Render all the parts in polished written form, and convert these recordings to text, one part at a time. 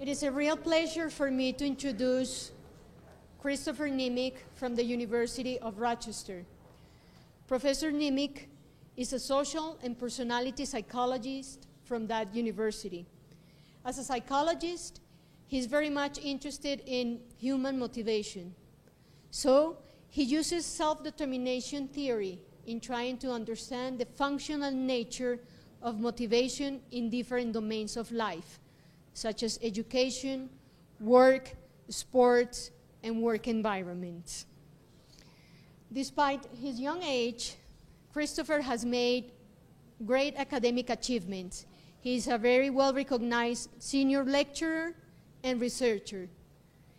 It is a real pleasure for me to introduce Christopher Nimick from the University of Rochester. Professor Nimick is a social and personality psychologist from that university. As a psychologist, he's very much interested in human motivation. So he uses self-determination theory in trying to understand the functional nature of motivation in different domains of life, such as education, work, sports, and work environments. Despite his young age, Christopher has made great academic achievements. He is a very well-recognized senior lecturer and researcher.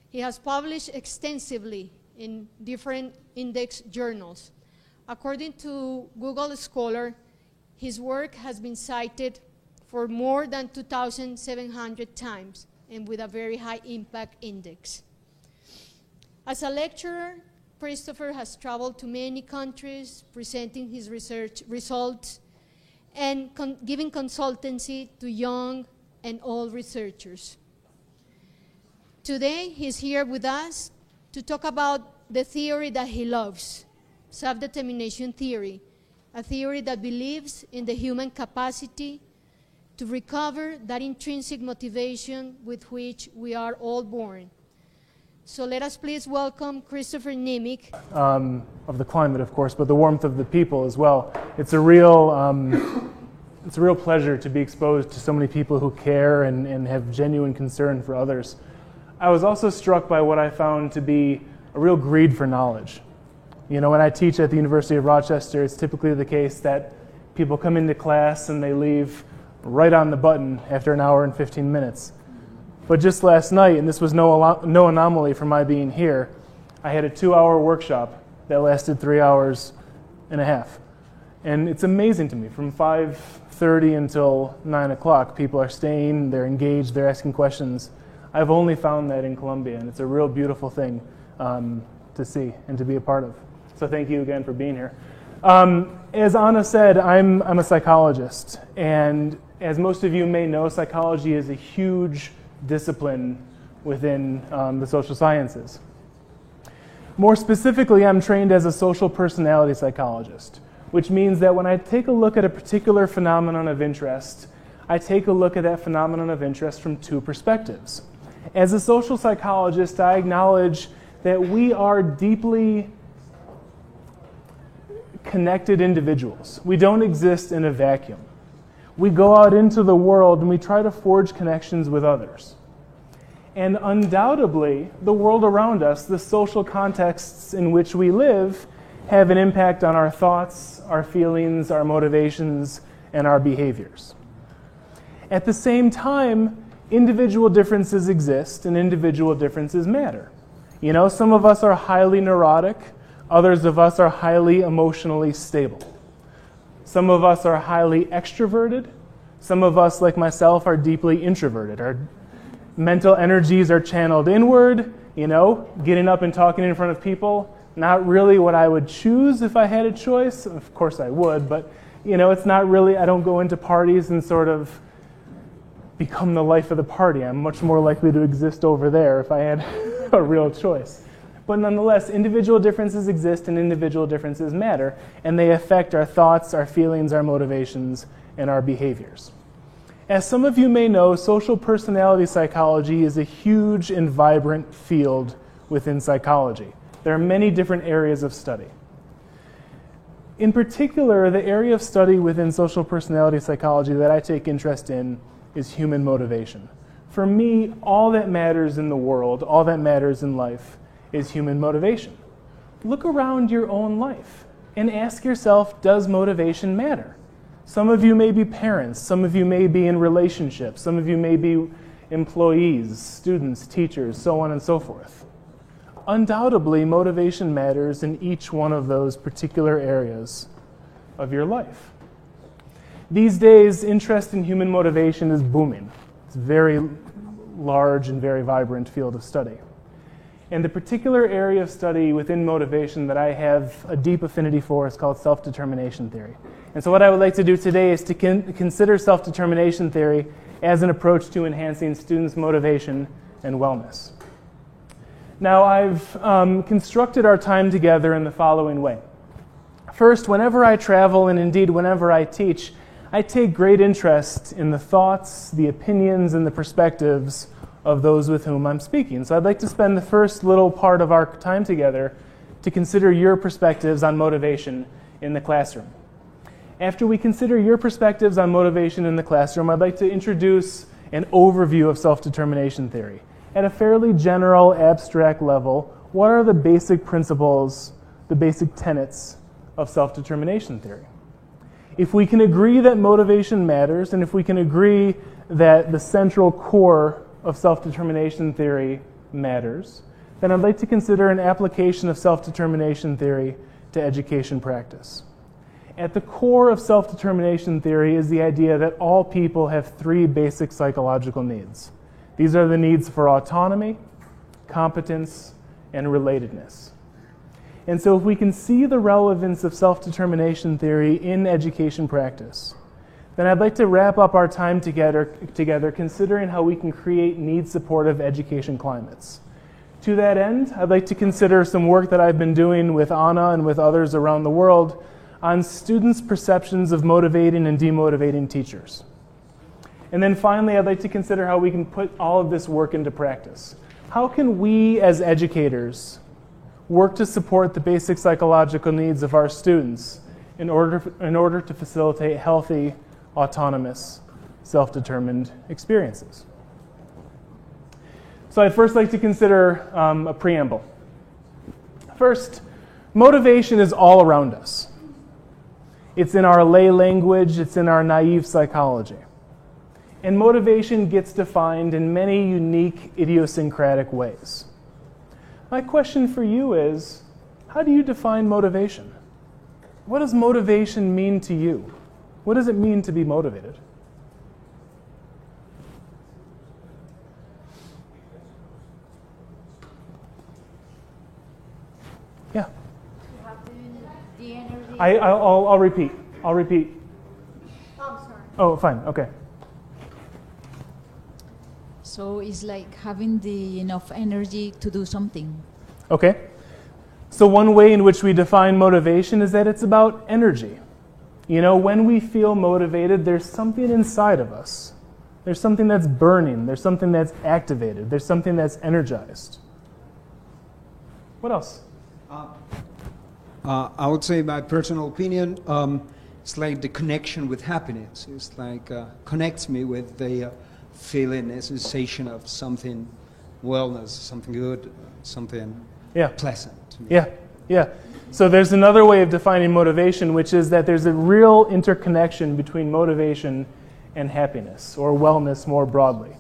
He has published extensively in different index journals. According to Google Scholar, his work has been cited for more than 2,700 times and with a very high impact index. As a lecturer, Christopher has traveled to many countries presenting his research results and giving consultancy to young and old researchers. Today, he's here with us to talk about the theory that he loves, self-determination theory, a theory that believes in the human capacity to recover that intrinsic motivation with which we are all born. So let us please welcome Christopher Nimick. Of the climate, of course, but the warmth of the people as well. It's a real pleasure to be exposed to so many people who care and have genuine concern for others. I was also struck by what I found to be a real greed for knowledge. You know, when I teach at the University of Rochester, it's typically the case that people come into class and they leave right on the button after an hour and 15 minutes. But just last night, and this was no anomaly for my being here, I had a 2-hour workshop that lasted 3 hours and a half. And it's amazing to me, from 5:30 until 9 o'clock, people are staying, they're engaged, they're asking questions. I've only found that in Columbia, and it's a real beautiful thing to see and to be a part of. So thank you again for being here. As Anna said, I'm a psychologist, and as most of you may know, psychology is a huge discipline within the social sciences. More specifically, I'm trained as a social personality psychologist, which means that when I take a look at a particular phenomenon of interest, I take a look at that phenomenon of interest from two perspectives. As a social psychologist, I acknowledge that we are deeply connected individuals. We don't exist in a vacuum. We go out into the world and we try to forge connections with others. And undoubtedly, the world around us, the social contexts in which we live, have an impact on our thoughts, our feelings, our motivations, and our behaviors. At the same time, individual differences exist and individual differences matter. You know, some of us are highly neurotic, others of us are highly emotionally stable. Some of us are highly extroverted. Some of us, like myself, are deeply introverted. Our mental energies are channeled inward, you know, getting up and talking in front of people. Not really what I would choose if I had a choice. Of course I would, but, you know, it's not really, I don't go into parties and sort of become the life of the party. I'm much more likely to exist over there if I had a real choice. But nonetheless, individual differences exist and individual differences matter, and they affect our thoughts, our feelings, our motivations, and our behaviors. As some of you may know, social personality psychology is a huge and vibrant field within psychology. There are many different areas of study. In particular, the area of study within social personality psychology that I take interest in is human motivation. For me, all that matters in the world, all that matters in life, is human motivation. Look around your own life and ask yourself, does motivation matter? Some of you may be parents, some of you may be in relationships, some of you may be employees, students, teachers, so on and so forth. Undoubtedly, motivation matters in each one of those particular areas of your life. These days, interest in human motivation is booming. It's a very large and very vibrant field of study. And the particular area of study within motivation that I have a deep affinity for is called self-determination theory. And so what I would like to do today is to consider self-determination theory as an approach to enhancing students' motivation and wellness. Now, I've constructed our time together in the following way. First, whenever I travel, and indeed whenever I teach, I take great interest in the thoughts, the opinions, and the perspectives of those with whom I'm speaking. So I'd like to spend the first little part of our time together to consider your perspectives on motivation in the classroom. After we consider your perspectives on motivation in the classroom, I'd like to introduce an overview of self-determination theory. At a fairly general, abstract level, what are the basic principles, the basic tenets of self-determination theory? If we can agree that motivation matters, and if we can agree that the central core of self-determination theory matters, then I'd like to consider an application of self-determination theory to education practice. At the core of self-determination theory is the idea that all people have three basic psychological needs. These are the needs for autonomy, competence, and relatedness. And so if we can see the relevance of self-determination theory in education practice, then I'd like to wrap up our time together considering how we can create need-supportive education climates. To that end, I'd like to consider some work that I've been doing with Anna and with others around the world on students' perceptions of motivating and demotivating teachers. And then finally, I'd like to consider how we can put all of this work into practice. How can we as educators work to support the basic psychological needs of our students in order to facilitate healthy, autonomous, self-determined experiences? So I'd first like to consider a preamble. First, motivation is all around us. It's in our lay language, it's in our naive psychology. And motivation gets defined in many unique, idiosyncratic ways. My question for you is, how do you define motivation? What does motivation mean to you? What does it mean to be motivated? Yeah. You have the energy. I'll repeat. I'll repeat. Oh, sorry. Oh, fine. Okay. So it's like having the enough energy to do something. Okay. So one way in which we define motivation is that it's about energy. You know, when we feel motivated, there's something inside of us. There's something that's burning. There's something that's activated. There's something that's energized. What else? I would say, my personal opinion, it's like the connection with happiness. It's like connects me with the feeling, a sensation of something wellness, something good, something pleasant to me. Yeah. So there's another way of defining motivation, which is that there's a real interconnection between motivation and happiness, or wellness more broadly.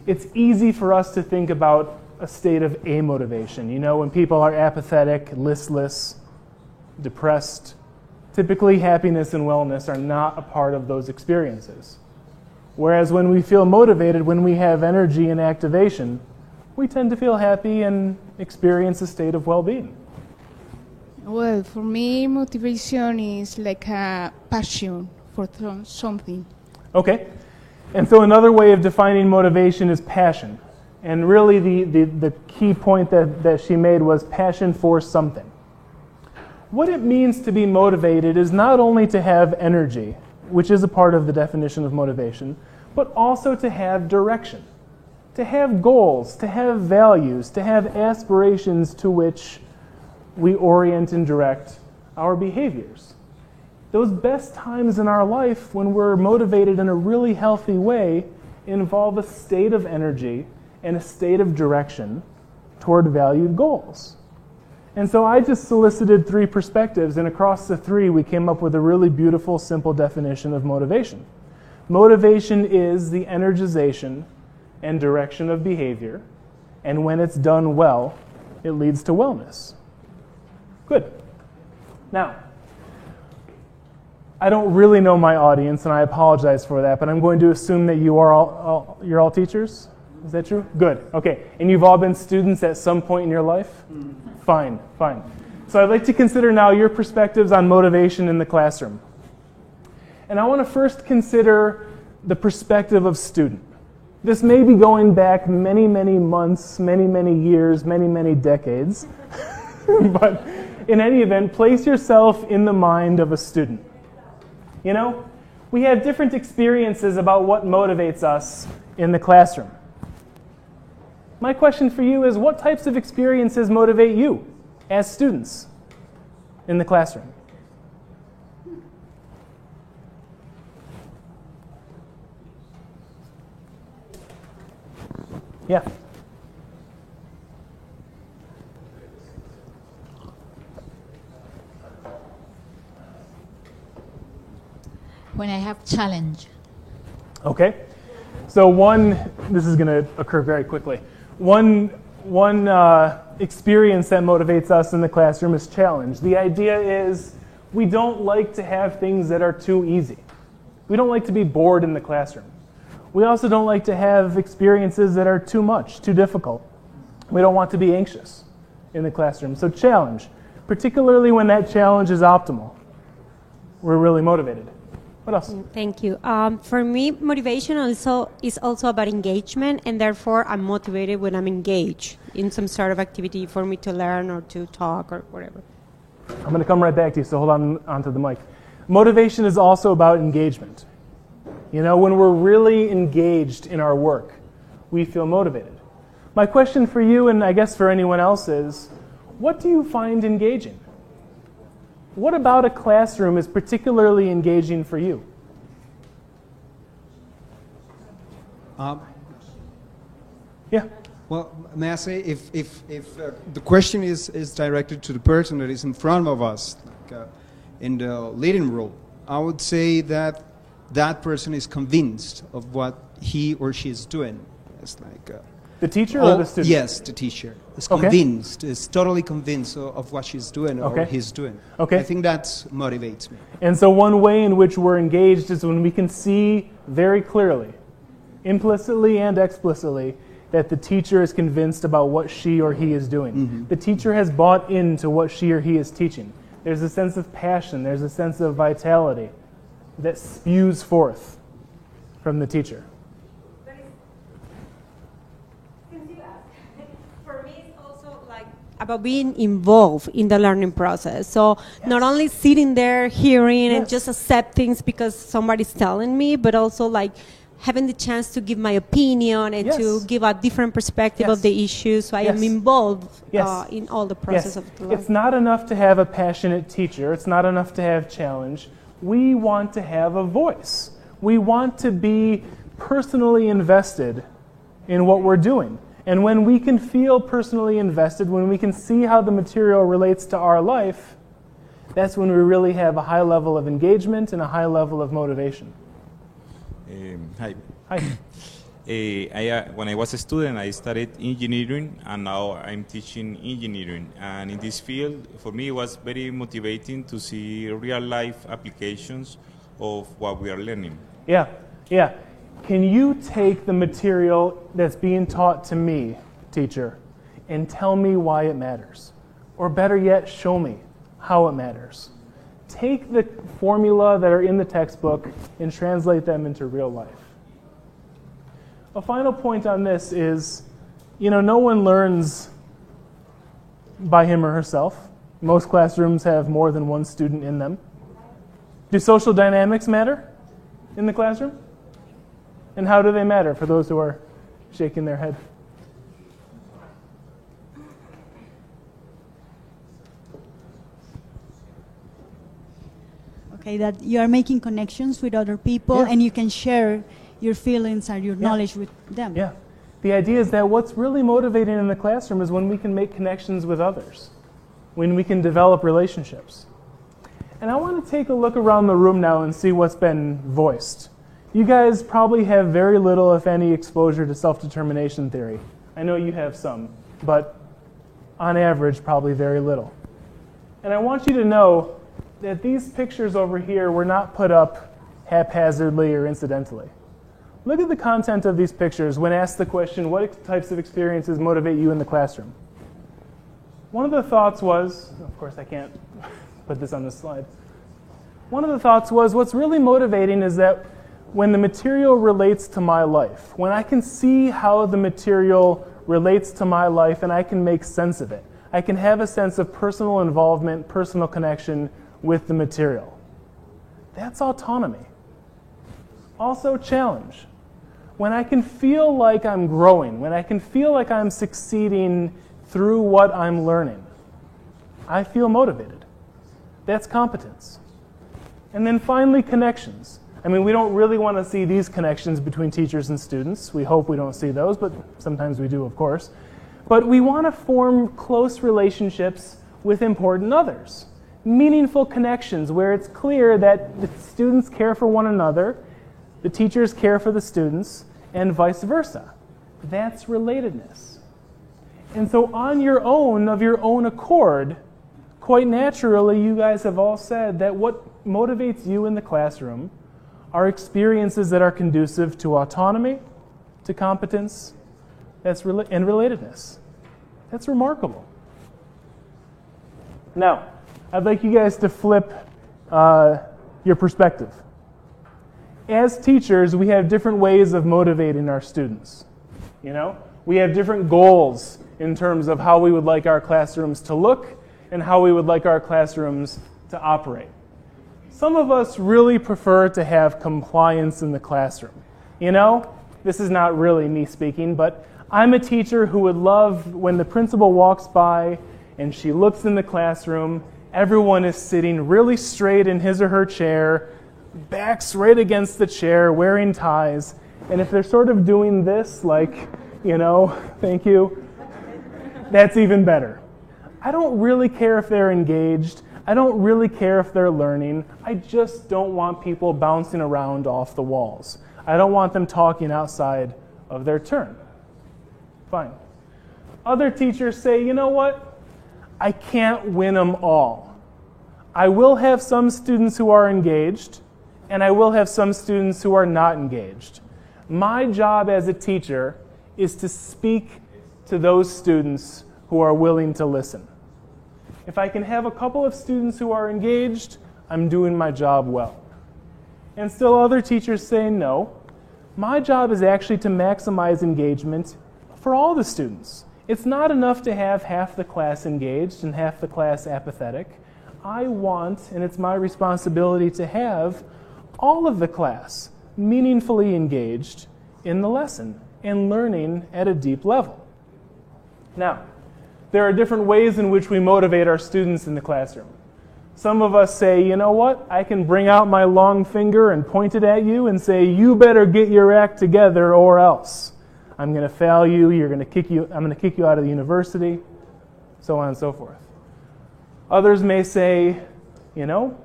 It's easy for us to think about a state of amotivation. You know, when people are apathetic, listless, depressed, typically happiness and wellness are not a part of those experiences. Whereas when we feel motivated, when we have energy and activation, we tend to feel happy and experience a state of well-being. Well, for me, motivation is like a passion for something. Okay. And so another way of defining motivation is passion. And really the key point that she made was passion for something. What it means to be motivated is not only to have energy, which is a part of the definition of motivation, but also to have direction, to have goals, to have values, to have aspirations to which we orient and direct our behaviors. Those best times in our life when we're motivated in a really healthy way involve a state of energy and a state of direction toward valued goals. And so I just solicited three perspectives, and across the three we came up with a really beautiful, simple definition of motivation. Motivation is the energization and direction of behavior, and when it's done well, it leads to wellness. Good. Now, I don't really know my audience, and I apologize for that, but I'm going to assume that you're all teachers? Is that true? Good. Okay. And you've all been students at some point in your life? Fine. So I'd like to consider now your perspectives on motivation in the classroom. And I want to first consider the perspective of student. This may be going back many, many months, many, many years, many, many decades. But in any event, place yourself in the mind of a student. You know, we have different experiences about what motivates us in the classroom. My question for you is, what types of experiences motivate you as students in the classroom? Yeah. When I have challenge. Okay. So this is going to occur very quickly. One experience that motivates us in the classroom is challenge. The idea is we don't like to have things that are too easy. We don't like to be bored in the classroom. We also don't like to have experiences that are too much, too difficult. We don't want to be anxious in the classroom. So challenge, particularly when that challenge is optimal, we're really motivated. What else? Thank you. For me, motivation also is also about engagement, and therefore I'm motivated when I'm engaged in some sort of activity for me to learn or to talk or whatever. I'm going to come right back to you, so hold on onto the mic. Motivation is also about engagement. You know, when we're really engaged in our work, we feel motivated. My question for you, and I guess for anyone else, is what do you find engaging? What about a classroom is particularly engaging for you? Yeah. Well, may I say, if the question is directed to the person that is in front of us, like, in the leading role, I would say that that person is convinced of what he or she is doing. It's like the teacher or the student? Yes, the teacher is convinced, is totally convinced of what she's doing or he's doing. Okay. I think that motivates me. And so one way in which we're engaged is when we can see very clearly, implicitly and explicitly, that the teacher is convinced about what she or he is doing. Mm-hmm. The teacher has bought into what she or he is teaching. There's a sense of passion, there's a sense of vitality that spews forth from the teacher. For me, it's also like about being involved in the learning process. So not only sitting there hearing and just accept things because somebody's telling me, but also like having the chance to give my opinion and to give a different perspective of the issue. So I am involved in all the process of the learning. It's not enough to have a passionate teacher. It's not enough to have challenge. We want to have a voice. We want to be personally invested in what we're doing. And when we can feel personally invested, when we can see how the material relates to our life, that's when we really have a high level of engagement and a high level of motivation. Hi. Hi. When I was a student, I studied engineering, and now I'm teaching engineering. And in this field, for me, it was very motivating to see real-life applications of what we are learning. Yeah. Can you take the material that's being taught to me, teacher, and tell me why it matters? Or better yet, show me how it matters. Take the formula that are in the textbook and translate them into real life. A final point on this is, no one learns by him or herself. Most classrooms have more than one student in them. Do social dynamics matter in the classroom? And how do they matter for those who are shaking their head? Okay, that you are making connections with other people and you can share your feelings and your knowledge with them. Yeah. The idea is that what's really motivating in the classroom is when we can make connections with others, when we can develop relationships. And I want to take a look around the room now and see what's been voiced. You guys probably have very little, if any, exposure to self-determination theory. I know you have some, but on average, probably very little. And I want you to know that these pictures over here were not put up haphazardly or incidentally. Look at the content of these pictures when asked the question, what types of experiences motivate you in the classroom? One of the thoughts was, of course I can't put this on the slide. One of the thoughts was, what's really motivating is that when the material relates to my life, when I can see how the material relates to my life and I can make sense of it. I can have a sense of personal involvement, personal connection with the material. That's autonomy. Also challenge. When I can feel like I'm growing, when I can feel like I'm succeeding through what I'm learning, I feel motivated. That's competence. And then finally, connections. I mean, we don't really want to see these connections between teachers and students. We hope we don't see those, but sometimes we do, of course. But we want to form close relationships with important others. Meaningful connections where it's clear that the students care for one another, the teachers care for the students, and vice versa. That's relatedness. And so on your own, of your own accord, quite naturally, you guys have all said that what motivates you in the classroom are experiences that are conducive to autonomy, to competence, and relatedness. That's remarkable. Now, I'd like you guys to flip your perspective. As teachers, we have different ways of motivating our students. You know, we have different goals in terms of how we would like our classrooms to look and how we would like our classrooms to operate. Some of us really prefer to have compliance in the classroom. You know, this is not really me speaking, but I'm a teacher who would love when the principal walks by and she looks in the classroom, everyone is sitting really straight in his or her chair, backs right against the chair, wearing ties, and if they're sort of doing this, like, you know, thank you, that's even better. I don't really care if they're engaged. I don't really care if they're learning. I just don't want people bouncing around off the walls. I don't want them talking outside of their turn. Fine. Other teachers say, you know what? I can't win them all. I will have some students who are engaged, and I will have some students who are not engaged. My job as a teacher is to speak to those students who are willing to listen. If I can have a couple of students who are engaged, I'm doing my job well. And still other teachers say, no, my job is actually to maximize engagement for all the students. It's not enough to have half the class engaged and half the class apathetic. I want, and it's my responsibility to have all of the class meaningfully engaged in the lesson and learning at a deep level. Now, there are different ways in which we motivate our students in the classroom. Some of us say, you know what, I can bring out my long finger and point it at you and say, you better get your act together or else. I'm going to fail you, I'm going to kick you out of the university, so on and so forth. Others may say, you know,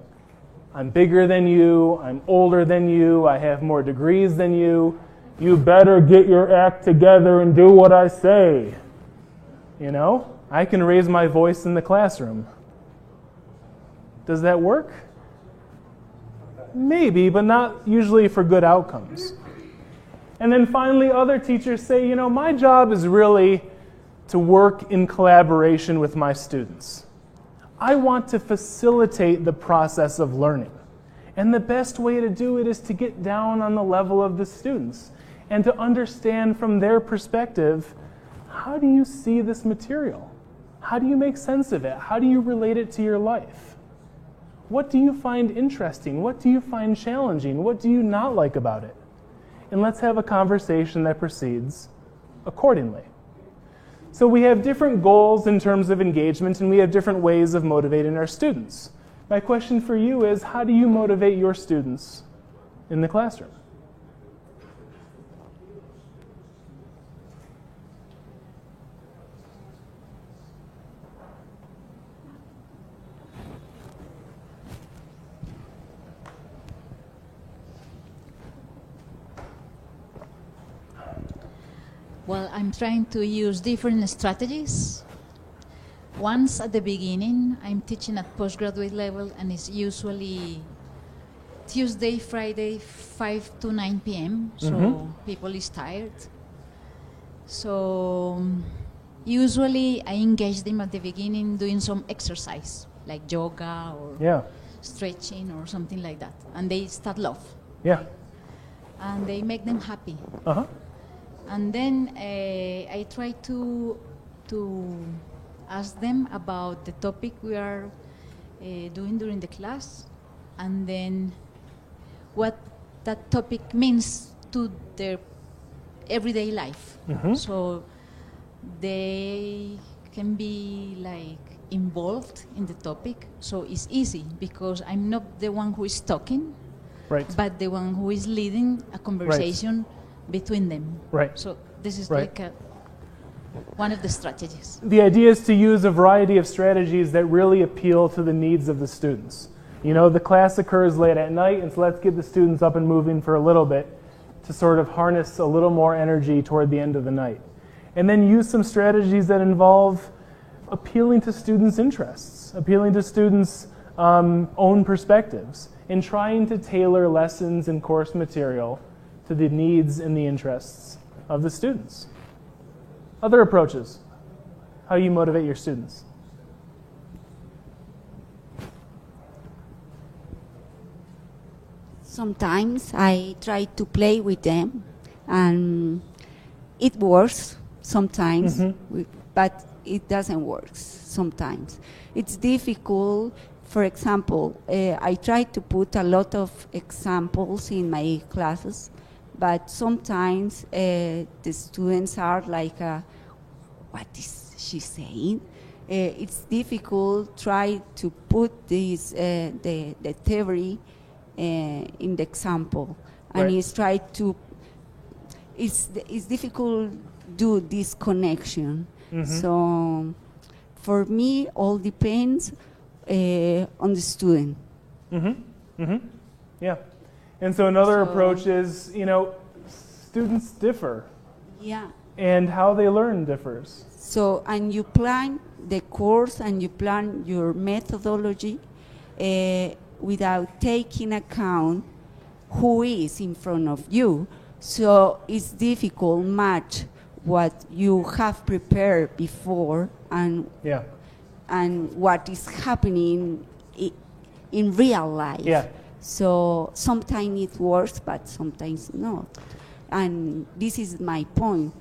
I'm bigger than you, I'm older than you, I have more degrees than you. You better get your act together and do what I say. You know, I can raise my voice in the classroom. Does that work? Maybe, but not usually for good outcomes. And then finally, other teachers say, you know, my job is really to work in collaboration with my students. I want to facilitate the process of learning. And the best way to do it is to get down on the level of the students and to understand from their perspective, how do you see this material? How do you make sense of it? How do you relate it to your life? What do you find interesting? What do you find challenging? What do you not like about it? And let's have a conversation that proceeds accordingly. So we have different goals in terms of engagement, and we have different ways of motivating our students. My question for you is, how do you motivate your students in the classroom? Well, I'm trying to use different strategies. Once at the beginning, I'm teaching at postgraduate level, and it's usually Tuesday, Friday, 5 to 9 p.m., so people is tired. So usually I engage them at the beginning doing some exercise, like yoga or stretching or something like that, and they start love. Yeah. and they make them happy. Uh-huh. And then I try to ask them about the topic we are doing during the class, and then what that topic means to their everyday life. Mhm. So they can be like involved in the topic, so it's easy because I'm not the one who is talking, Right. but the one who is leading a conversation between them. Right. So this is Right. like one of the strategies. The idea is to use a variety of strategies that really appeal to the needs of the students. You know, the class occurs late at night, and so let's get the students up and moving for a little bit to sort of harness a little more energy toward the end of the night. And then use some strategies that involve appealing to students' interests, appealing to students' own perspectives, and trying to tailor lessons and course material to the needs and the interests of the students. Other approaches, how you motivate your students. Sometimes I try to play with them, and it works sometimes, but it doesn't work sometimes. It's difficult. For example, I try to put a lot of examples in my classes, but sometimes the students are like, what is she saying? It's difficult try to put this, the theory in the example, and Right. it's try to, it's difficult do this connection. So for me, all depends on the student. Yeah. And so another So- approach is, you know, students differ, Yeah. and how they learn differs. So, and you plan the course and you plan your methodology without taking account who is in front of you. So it's difficult match what you have prepared before and Yeah. what is happening in real life. Yeah. So sometimes it works, but sometimes not. And this is my point.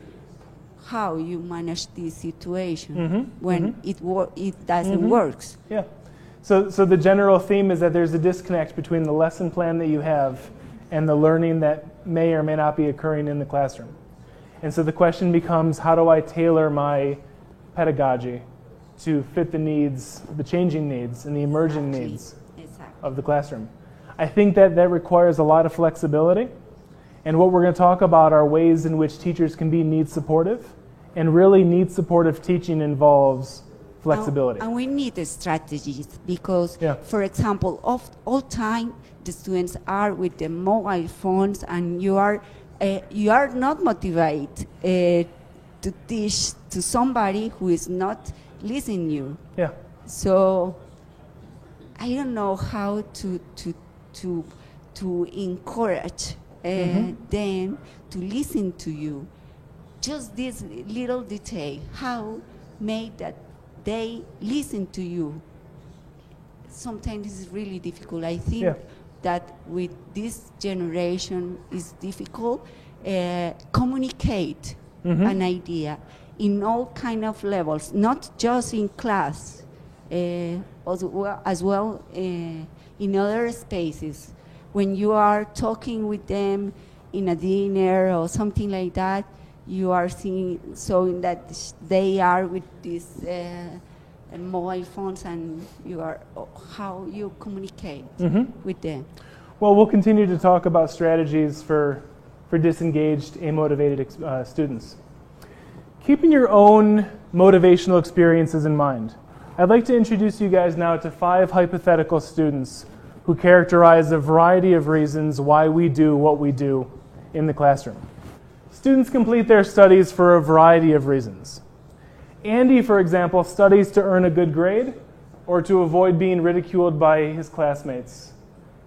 How you manage this situation when it doesn't work. Yeah. So the general theme is that there's a disconnect between the lesson plan that you have and the learning that may or may not be occurring in the classroom. And so the question becomes, how do I tailor my pedagogy to fit the needs, the changing needs and the emerging needs of the classroom? I think that requires a lot of flexibility. And what we're going to talk about are ways in which teachers can be need supportive. And really need supportive teaching involves flexibility. And we need the strategies because, Yeah. for example, all time the students are with the mobile phones, and you are not motivated to teach to somebody who is not listening you. Yeah. So I don't know how to encourage them to listen to you. Just this little detail, how make that they listen to you. Sometimes it's really difficult. I think that with this generation it's difficult. Communicate an idea in all kind of levels, not just in class, as well in other spaces. When you are talking with them in a dinner or something like that, you are seeing showing that they are with these mobile phones, and you are how you communicate with them. Well, we'll continue to talk about strategies for disengaged, amotivated students. Keeping your own motivational experiences in mind, I'd like to introduce you guys now to 5 hypothetical students who characterize a variety of reasons why we do what we do in the classroom. Students complete their studies for a variety of reasons. Andy, for example, studies to earn a good grade or to avoid being ridiculed by his classmates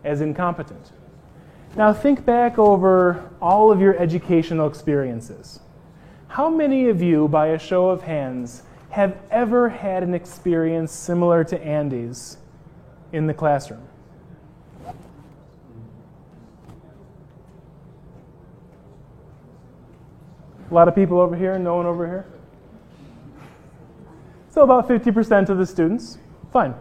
as incompetent. Now think back over all of your educational experiences. How many of you, by a show of hands, have ever had an experience similar to Andy's in the classroom? A lot of people over here, no one over here? So about 50% of the students. Fine.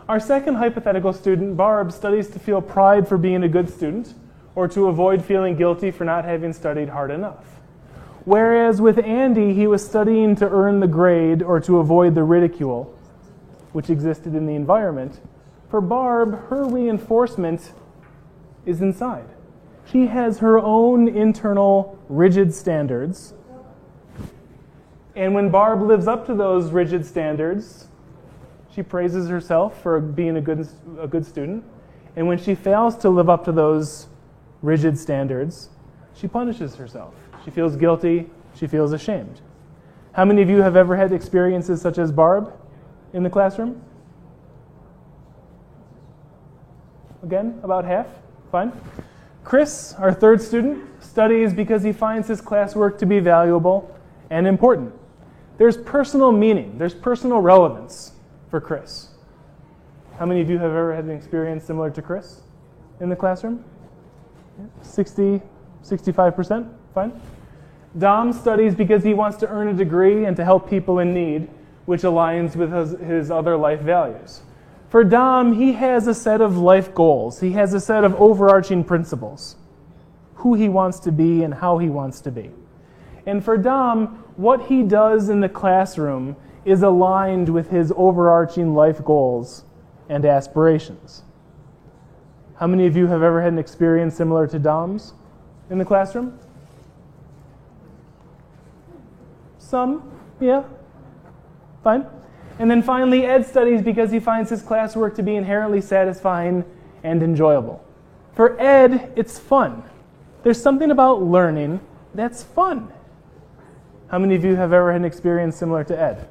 Our second hypothetical student, Barb, studies to feel pride for being a good student or to avoid feeling guilty for not having studied hard enough. Whereas with Andy, he was studying to earn the grade or to avoid the ridicule which existed in the environment. For Barb, her reinforcement is inside. She has her own internal rigid standards. And when Barb lives up to those rigid standards, she praises herself for being a good student. And when she fails to live up to those rigid standards, she punishes herself. She feels guilty. She feels ashamed. How many of you have ever had experiences such as Barb in the classroom? Again, about half. Fine. Chris, our third student, studies because he finds his classwork to be valuable and important. There's personal meaning. There's personal relevance for Chris. How many of you have ever had an experience similar to Chris in the classroom? 60, 65%? Fine. Dom studies because he wants to earn a degree and to help people in need, which aligns with his other life values. For Dom, he has a set of life goals. He has a set of overarching principles, who he wants to be and how he wants to be. And for Dom, what he does in the classroom is aligned with his overarching life goals and aspirations. How many of you have ever had an experience similar to Dom's in the classroom? Some, yeah, fine. And then finally, Ed studies because he finds his classwork to be inherently satisfying and enjoyable. For Ed, it's fun. There's something about learning that's fun. How many of you have ever had an experience similar to Ed?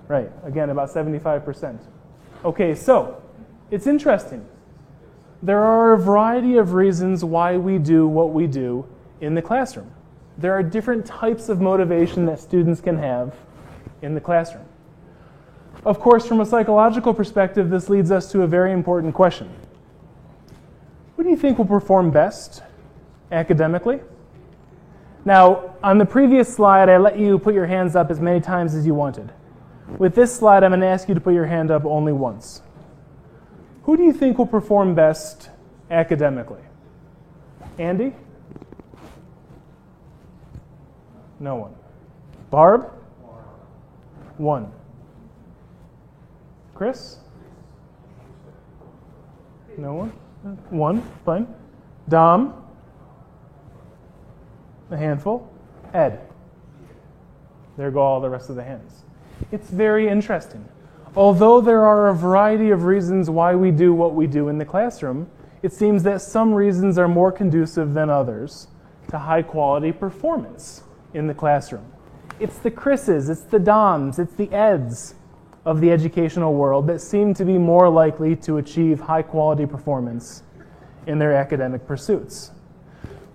Right, again, about 75%. Okay, so it's interesting. There are a variety of reasons why we do what we do in the classroom. There are different types of motivation that students can have in the classroom. Of course, from a psychological perspective, this leads us to a very important question. Who do you think will perform best academically? Now, on the previous slide, I let you put your hands up as many times as you wanted. With this slide, I'm going to ask you to put your hand up only once. Who do you think will perform best academically? Andy? No one. Barb? One. Chris? No one? One, fine. Dom? A handful. Ed? There go all the rest of the hands. It's very interesting. Although there are a variety of reasons why we do what we do in the classroom, it seems that some reasons are more conducive than others to high-quality performance in the classroom. It's the Chris's, it's the Doms, it's the Eds of the educational world that seem to be more likely to achieve high-quality performance in their academic pursuits.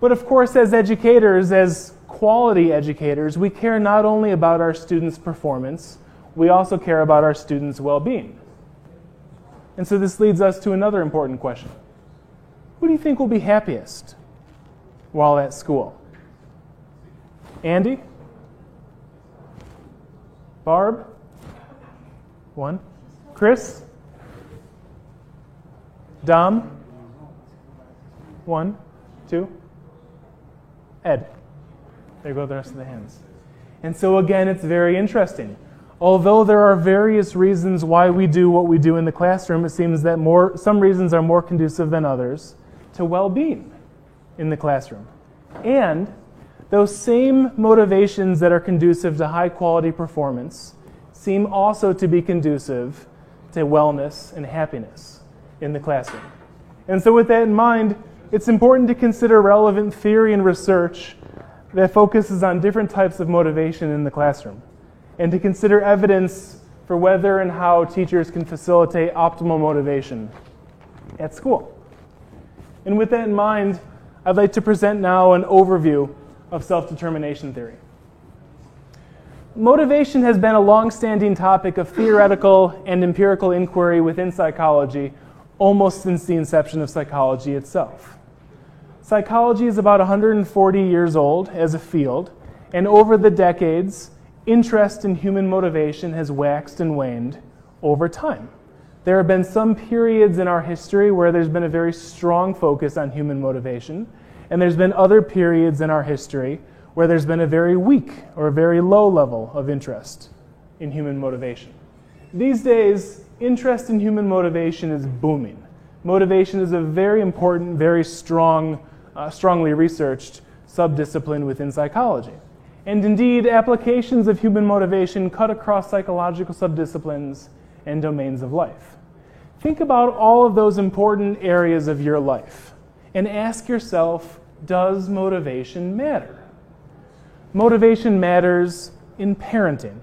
But of course, as educators, as quality educators, we care not only about our students' performance, we also care about our students' well-being. And so this leads us to another important question. Who do you think will be happiest while at school? Andy? Barb? One. Chris? Dom? One. Two. Ed. There go the rest of the hands. And so again, it's very interesting. Although there are various reasons why we do what we do in the classroom, it seems that some reasons are more conducive than others to well-being in the classroom. And those same motivations that are conducive to high-quality performance seem also to be conducive to wellness and happiness in the classroom. And so with that in mind, it's important to consider relevant theory and research that focuses on different types of motivation in the classroom, and to consider evidence for whether and how teachers can facilitate optimal motivation at school. And with that in mind, I'd like to present now an overview of self-determination theory. Motivation has been a long-standing topic of theoretical and empirical inquiry within psychology almost since the inception of psychology itself. Psychology is about 140 years old as a field, And over the decades, interest in human motivation has waxed and waned over time. There have been some periods in our history where there's been a very strong focus on human motivation, and there's been other periods in our history where there's been a very weak or a very low level of interest in human motivation. These days, interest in human motivation is booming. Motivation is a very important, very strongly researched subdiscipline within psychology. And indeed, applications of human motivation cut across psychological subdisciplines and domains of life. Think about all of those important areas of your life and ask yourself, does motivation matter? Motivation matters in parenting.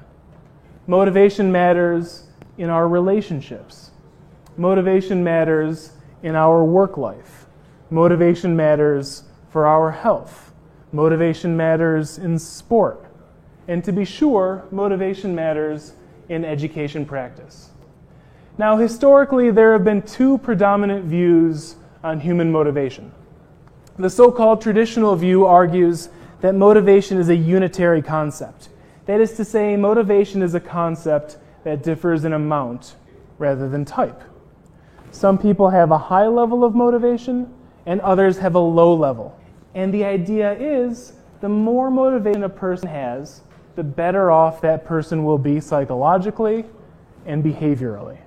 Motivation matters in our relationships. Motivation matters in our work life. Motivation matters for our health. Motivation matters in sport. And to be sure, motivation matters in education practice. Now, historically, there have been two predominant views on human motivation. The so-called traditional view argues that motivation is a unitary concept. That is to say, motivation is a concept that differs in amount rather than type. Some people have a high level of motivation, and others have a low level. And the idea is, the more motivation a person has, the better off that person will be psychologically and behaviorally.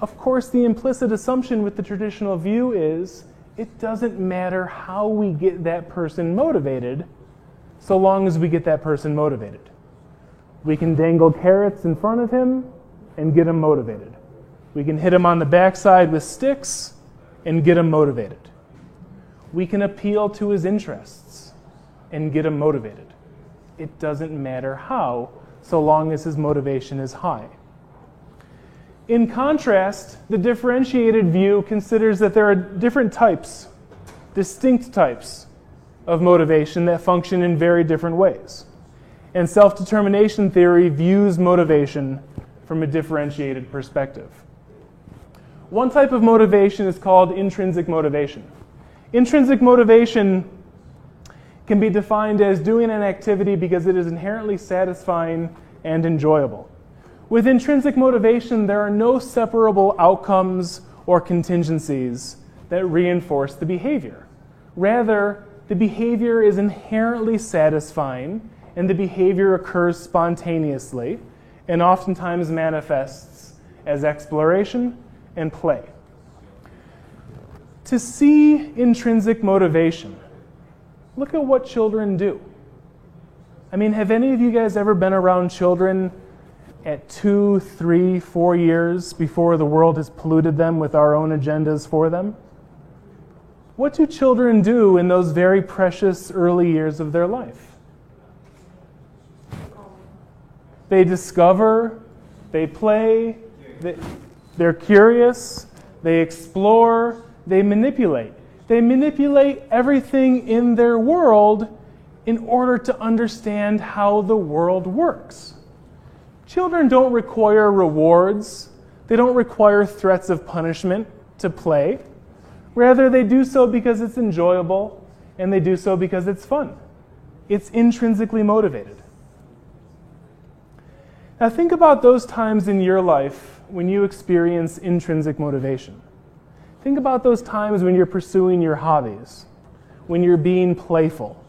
Of course, the implicit assumption with the traditional view is, it doesn't matter how we get that person motivated, so long as we get that person motivated. We can dangle carrots in front of him and get him motivated. We can hit him on the backside with sticks and get him motivated. We can appeal to his interests and get him motivated. It doesn't matter how, so long as his motivation is high. In contrast, the differentiated view considers that there are different types, distinct types of motivation that function in very different ways. And self-determination theory views motivation from a differentiated perspective. One type of motivation is called intrinsic motivation. Intrinsic motivation can be defined as doing an activity because it is inherently satisfying and enjoyable. With intrinsic motivation, there are no separable outcomes or contingencies that reinforce the behavior. Rather, the behavior is inherently satisfying, and the behavior occurs spontaneously and oftentimes manifests as exploration and play. To see intrinsic motivation, look at what children do. I mean, have any of you guys ever been around children at 2, 3, 4 years before the world has polluted them with our own agendas for them? What do children do in those very precious early years of their life? They discover, they play, they're curious, they explore, they manipulate. They manipulate everything in their world in order to understand how the world works. Children don't require rewards. They don't require threats of punishment to play. Rather, they do so because it's enjoyable, and they do so because it's fun. It's intrinsically motivated. Now think about those times in your life when you experience intrinsic motivation. Think about those times when you're pursuing your hobbies, when you're being playful.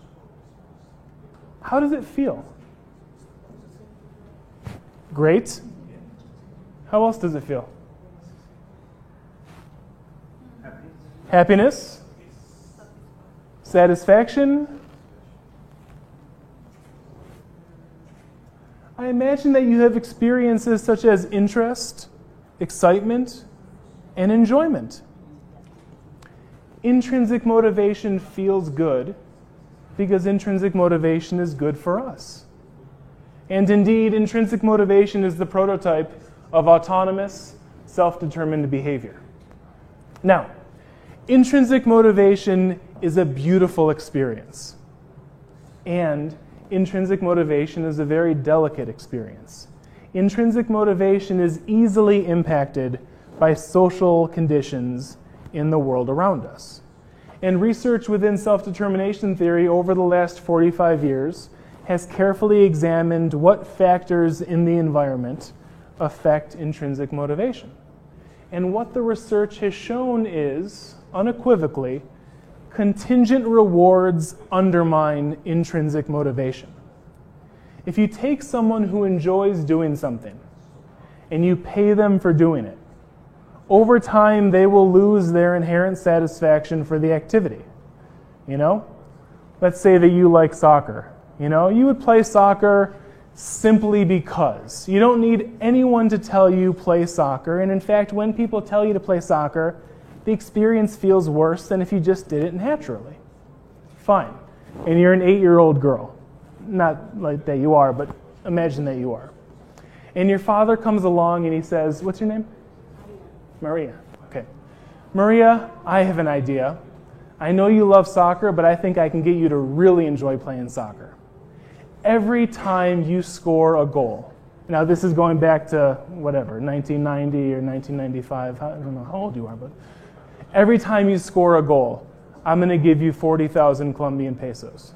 How does it feel? Great. How else does it feel? Happiness? Satisfaction? I imagine that you have experiences such as interest, excitement, and enjoyment. Intrinsic motivation feels good because intrinsic motivation is good for us. And indeed, intrinsic motivation is the prototype of autonomous, self-determined behavior. Now, intrinsic motivation is a beautiful experience. And intrinsic motivation is a very delicate experience. Intrinsic motivation is easily impacted by social conditions in the world around us. And research within self-determination theory over the last 45 years has carefully examined what factors in the environment affect intrinsic motivation. And what the research has shown is, unequivocally, contingent rewards undermine intrinsic motivation. If you take someone who enjoys doing something and you pay them for doing it, over time they will lose their inherent satisfaction for the activity. You know? Let's say that you like soccer. You know, you would play soccer simply because. You don't need anyone to tell you play soccer. And in fact, when people tell you to play soccer, the experience feels worse than if you just did it naturally. Fine. And you're an 8-year-old girl. Not like that you are, but imagine that you are. And your father comes along and he says, what's your name? Maria. Okay. Maria, I have an idea. I know you love soccer, but I think I can get you to really enjoy playing soccer. Every time you score a goal, now this is going back to whatever, 1990 or 1995, I don't know how old you are, but every time you score a goal, I'm going to give you 40,000 Colombian pesos.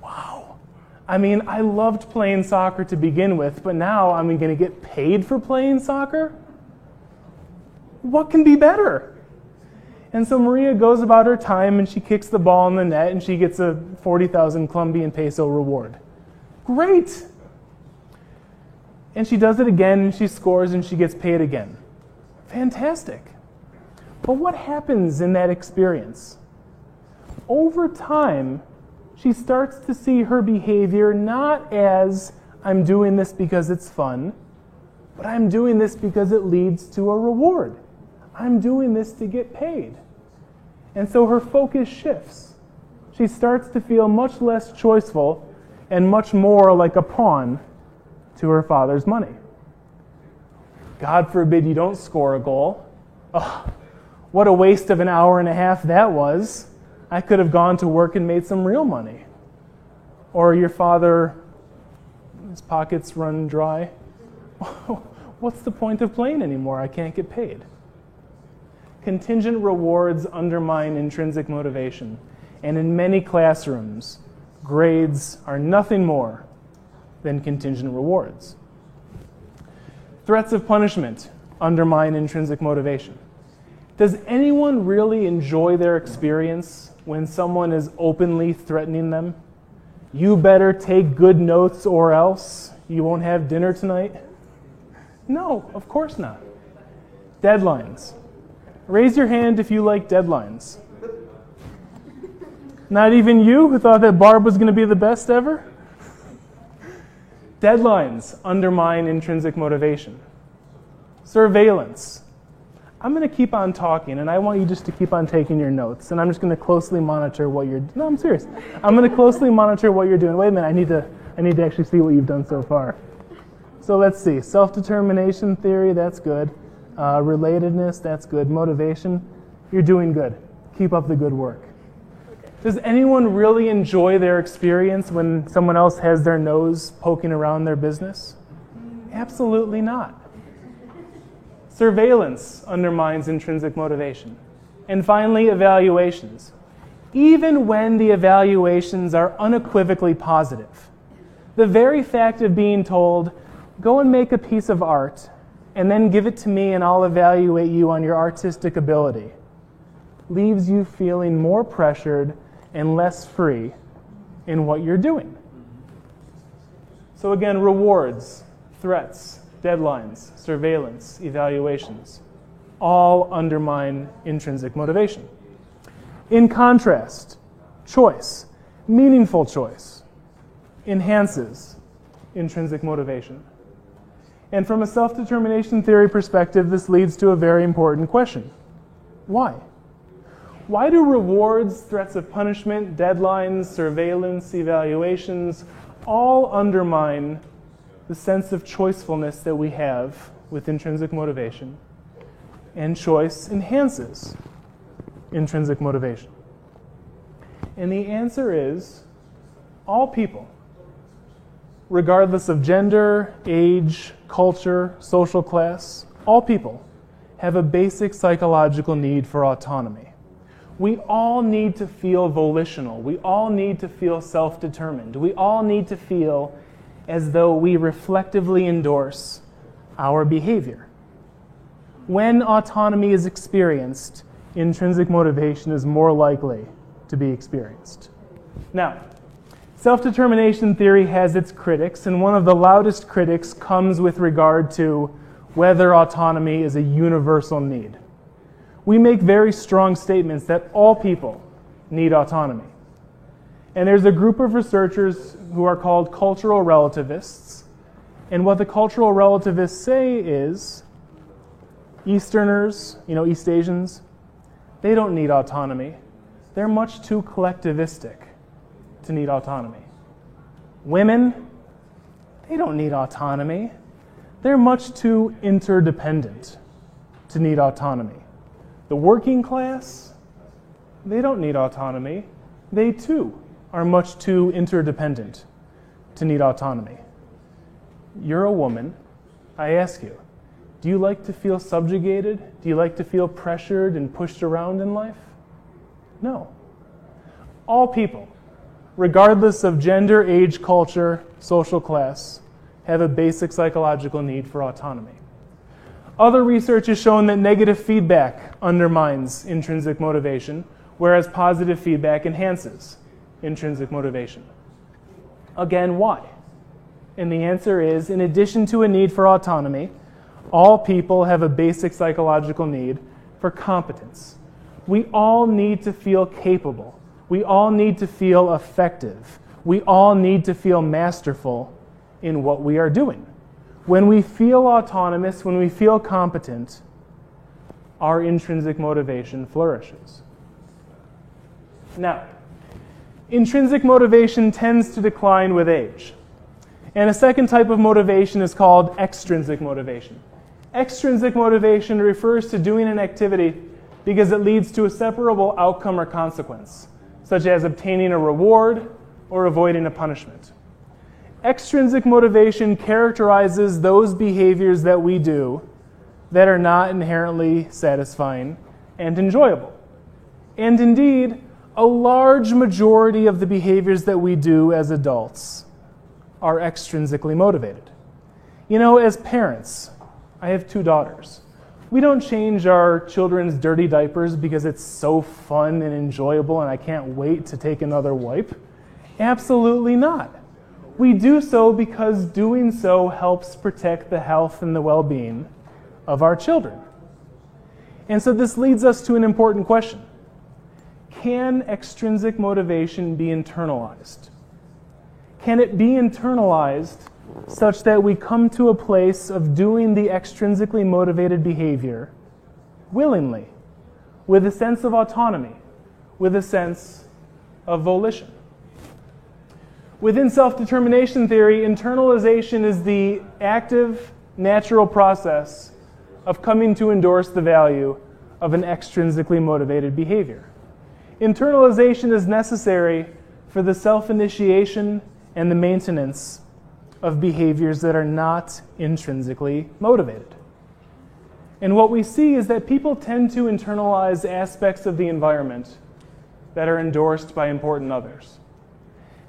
Wow. I mean, I loved playing soccer to begin with, but now I'm going to get paid for playing soccer? What can be better? And so Maria goes about her time and she kicks the ball in the net and she gets a 40,000 Colombian peso reward. Great! And she does it again and she scores and she gets paid again. Fantastic. But what happens in that experience? Over time, she starts to see her behavior not as, I'm doing this because it's fun, but I'm doing this because it leads to a reward. I'm doing this to get paid. And so her focus shifts. She starts to feel much less choiceful and much more like a pawn to her father's money. God forbid you don't score a goal. Oh, what a waste of an hour and a half that was. I could have gone to work and made some real money. Or your father, his pockets run dry. What's the point of playing anymore? I can't get paid. Contingent rewards undermine intrinsic motivation. And in many classrooms, grades are nothing more than contingent rewards. Threats of punishment undermine intrinsic motivation. Does anyone really enjoy their experience when someone is openly threatening them? You better take good notes or else you won't have dinner tonight? No, of course not. Deadlines. Raise your hand if you like deadlines. Not even you who thought that Barb was going to be the best ever? Deadlines undermine intrinsic motivation. Surveillance. I'm going to keep on talking, and I want you just to keep on taking your notes, and I'm just going to closely monitor what you're... No, I'm serious. I'm going to closely monitor what you're doing. Wait a minute, I need to actually see what you've done so far. So let's see. Self-determination theory, that's good. Relatedness, that's good. Motivation, you're doing good. Keep up the good work. Does anyone really enjoy their experience when someone else has their nose poking around their business? Absolutely not. Surveillance undermines intrinsic motivation. And finally, evaluations. Even when the evaluations are unequivocally positive, the very fact of being told, go and make a piece of art, and then give it to me and I'll evaluate you on your artistic ability, leaves you feeling more pressured and less free in what you're doing. So again, rewards, threats, deadlines, surveillance, evaluations, all undermine intrinsic motivation. In contrast, choice, meaningful choice, enhances intrinsic motivation. And from a self-determination theory perspective, this leads to a very important question. Why? Why do rewards, threats of punishment, deadlines, surveillance, evaluations all undermine the sense of choicefulness that we have with intrinsic motivation? And choice enhances intrinsic motivation. And the answer is all people, regardless of gender, age, culture, social class, all people have a basic psychological need for autonomy. We all need to feel volitional. We all need to feel self-determined. We all need to feel as though we reflectively endorse our behavior. When autonomy is experienced, intrinsic motivation is more likely to be experienced. Now, self-determination theory has its critics, and one of the loudest critics comes with regard to whether autonomy is a universal need. We make very strong statements that all people need autonomy. And there's a group of researchers who are called cultural relativists, and what the cultural relativists say is Easterners, East Asians, they don't need autonomy. They're much too collectivistic to need autonomy. Women, they don't need autonomy. They're much too interdependent to need autonomy. The working class, they don't need autonomy. They too are much too interdependent to need autonomy. You're a woman. I ask you, do you like to feel subjugated? Do you like to feel pressured and pushed around in life? No. All people, regardless of gender, age, culture, social class, have a basic psychological need for autonomy. Other research has shown that negative feedback undermines intrinsic motivation, whereas positive feedback enhances intrinsic motivation. Again, why? And the answer is, in addition to a need for autonomy, all people have a basic psychological need for competence. We all need to feel capable. We all need to feel effective. We all need to feel masterful in what we are doing. When we feel autonomous, when we feel competent, our intrinsic motivation flourishes. Now, intrinsic motivation tends to decline with age. And a second type of motivation is called extrinsic motivation. Extrinsic motivation refers to doing an activity because it leads to a separable outcome or consequence, such as obtaining a reward or avoiding a punishment. Extrinsic motivation characterizes those behaviors that we do that are not inherently satisfying and enjoyable. And indeed, a large majority of the behaviors that we do as adults are extrinsically motivated. As parents, I have 2 daughters. We don't change our children's dirty diapers because it's so fun and enjoyable and I can't wait to take another wipe. Absolutely not. We do so because doing so helps protect the health and the well-being of our children. And so this leads us to an important question. Can extrinsic motivation be internalized? Can it be internalized such that we come to a place of doing the extrinsically motivated behavior willingly, with a sense of autonomy, with a sense of volition? Within self-determination theory, internalization is the active, natural process of coming to endorse the value of an extrinsically motivated behavior. Internalization is necessary for the self-initiation and the maintenance of behaviors that are not intrinsically motivated. And what we see is that people tend to internalize aspects of the environment that are endorsed by important others.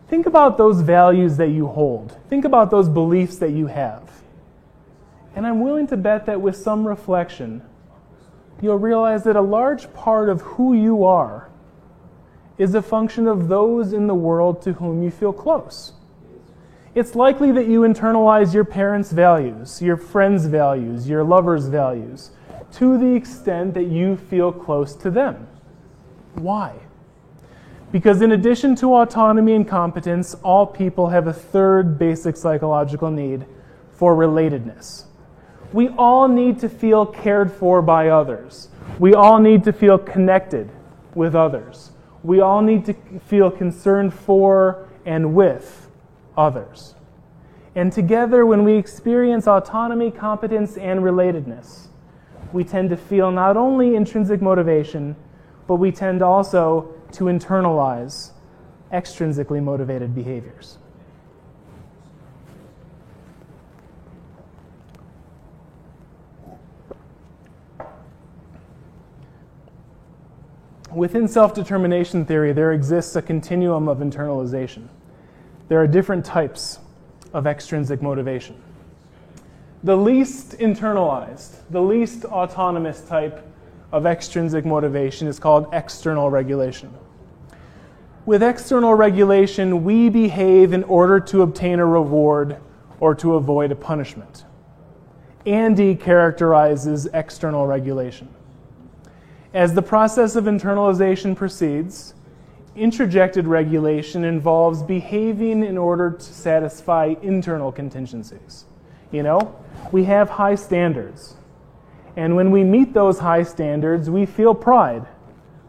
Think about those values that you hold. Think about those beliefs that you have. And I'm willing to bet that with some reflection, you'll realize that a large part of who you are is a function of those in the world to whom you feel close. It's likely that you internalize your parents' values, your friends' values, your lovers' values, to the extent that you feel close to them. Why? Because in addition to autonomy and competence, all people have a third basic psychological need for relatedness. We all need to feel cared for by others. We all need to feel connected with others. We all need to feel concerned for and with others. And together, when we experience autonomy, competence, and relatedness, we tend to feel not only intrinsic motivation, but we tend also to internalize extrinsically motivated behaviors. within self-determination theory, there exists a continuum of internalization. There are different types of extrinsic motivation. The least internalized, the least autonomous type of extrinsic motivation is called external regulation. With external regulation, we behave in order to obtain a reward or to avoid a punishment. Andy characterizes external regulation. As the process of internalization proceeds, introjected regulation involves behaving in order to satisfy internal contingencies. You know, we have high standards. And when we meet those high standards, we feel pride.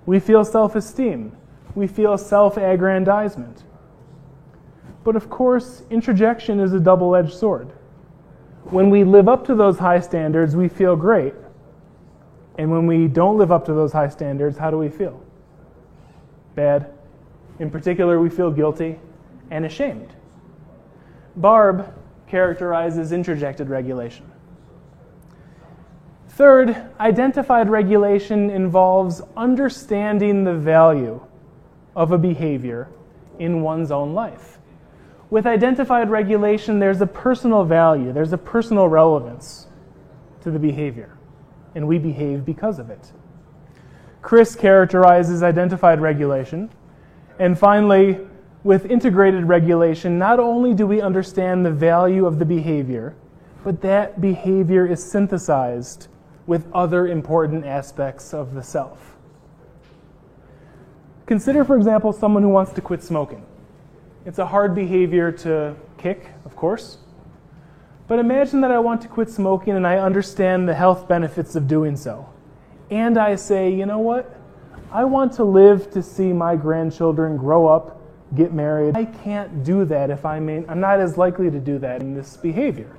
We feel self-esteem. We feel self-aggrandizement. But of course, introjection is a double-edged sword. When we live up to those high standards, we feel great. And when we don't live up to those high standards, how do we feel? Bad. In particular, we feel guilty and ashamed. Barb characterizes introjected regulation. Third, identified regulation involves understanding the value of a behavior in one's own life. With identified regulation, there's a personal value, there's a personal relevance to the behavior, and we behave because of it. Chris characterizes identified regulation. And finally, with integrated regulation, not only do we understand the value of the behavior, but that behavior is synthesized with other important aspects of the self. Consider, for example, someone who wants to quit smoking. It's a hard behavior to kick, of course. But imagine that I want to quit smoking and I understand the health benefits of doing so. And I say, you know what? I want to live to see my grandchildren grow up, get married. I can't do that if I'm not as likely to do that in this behavior.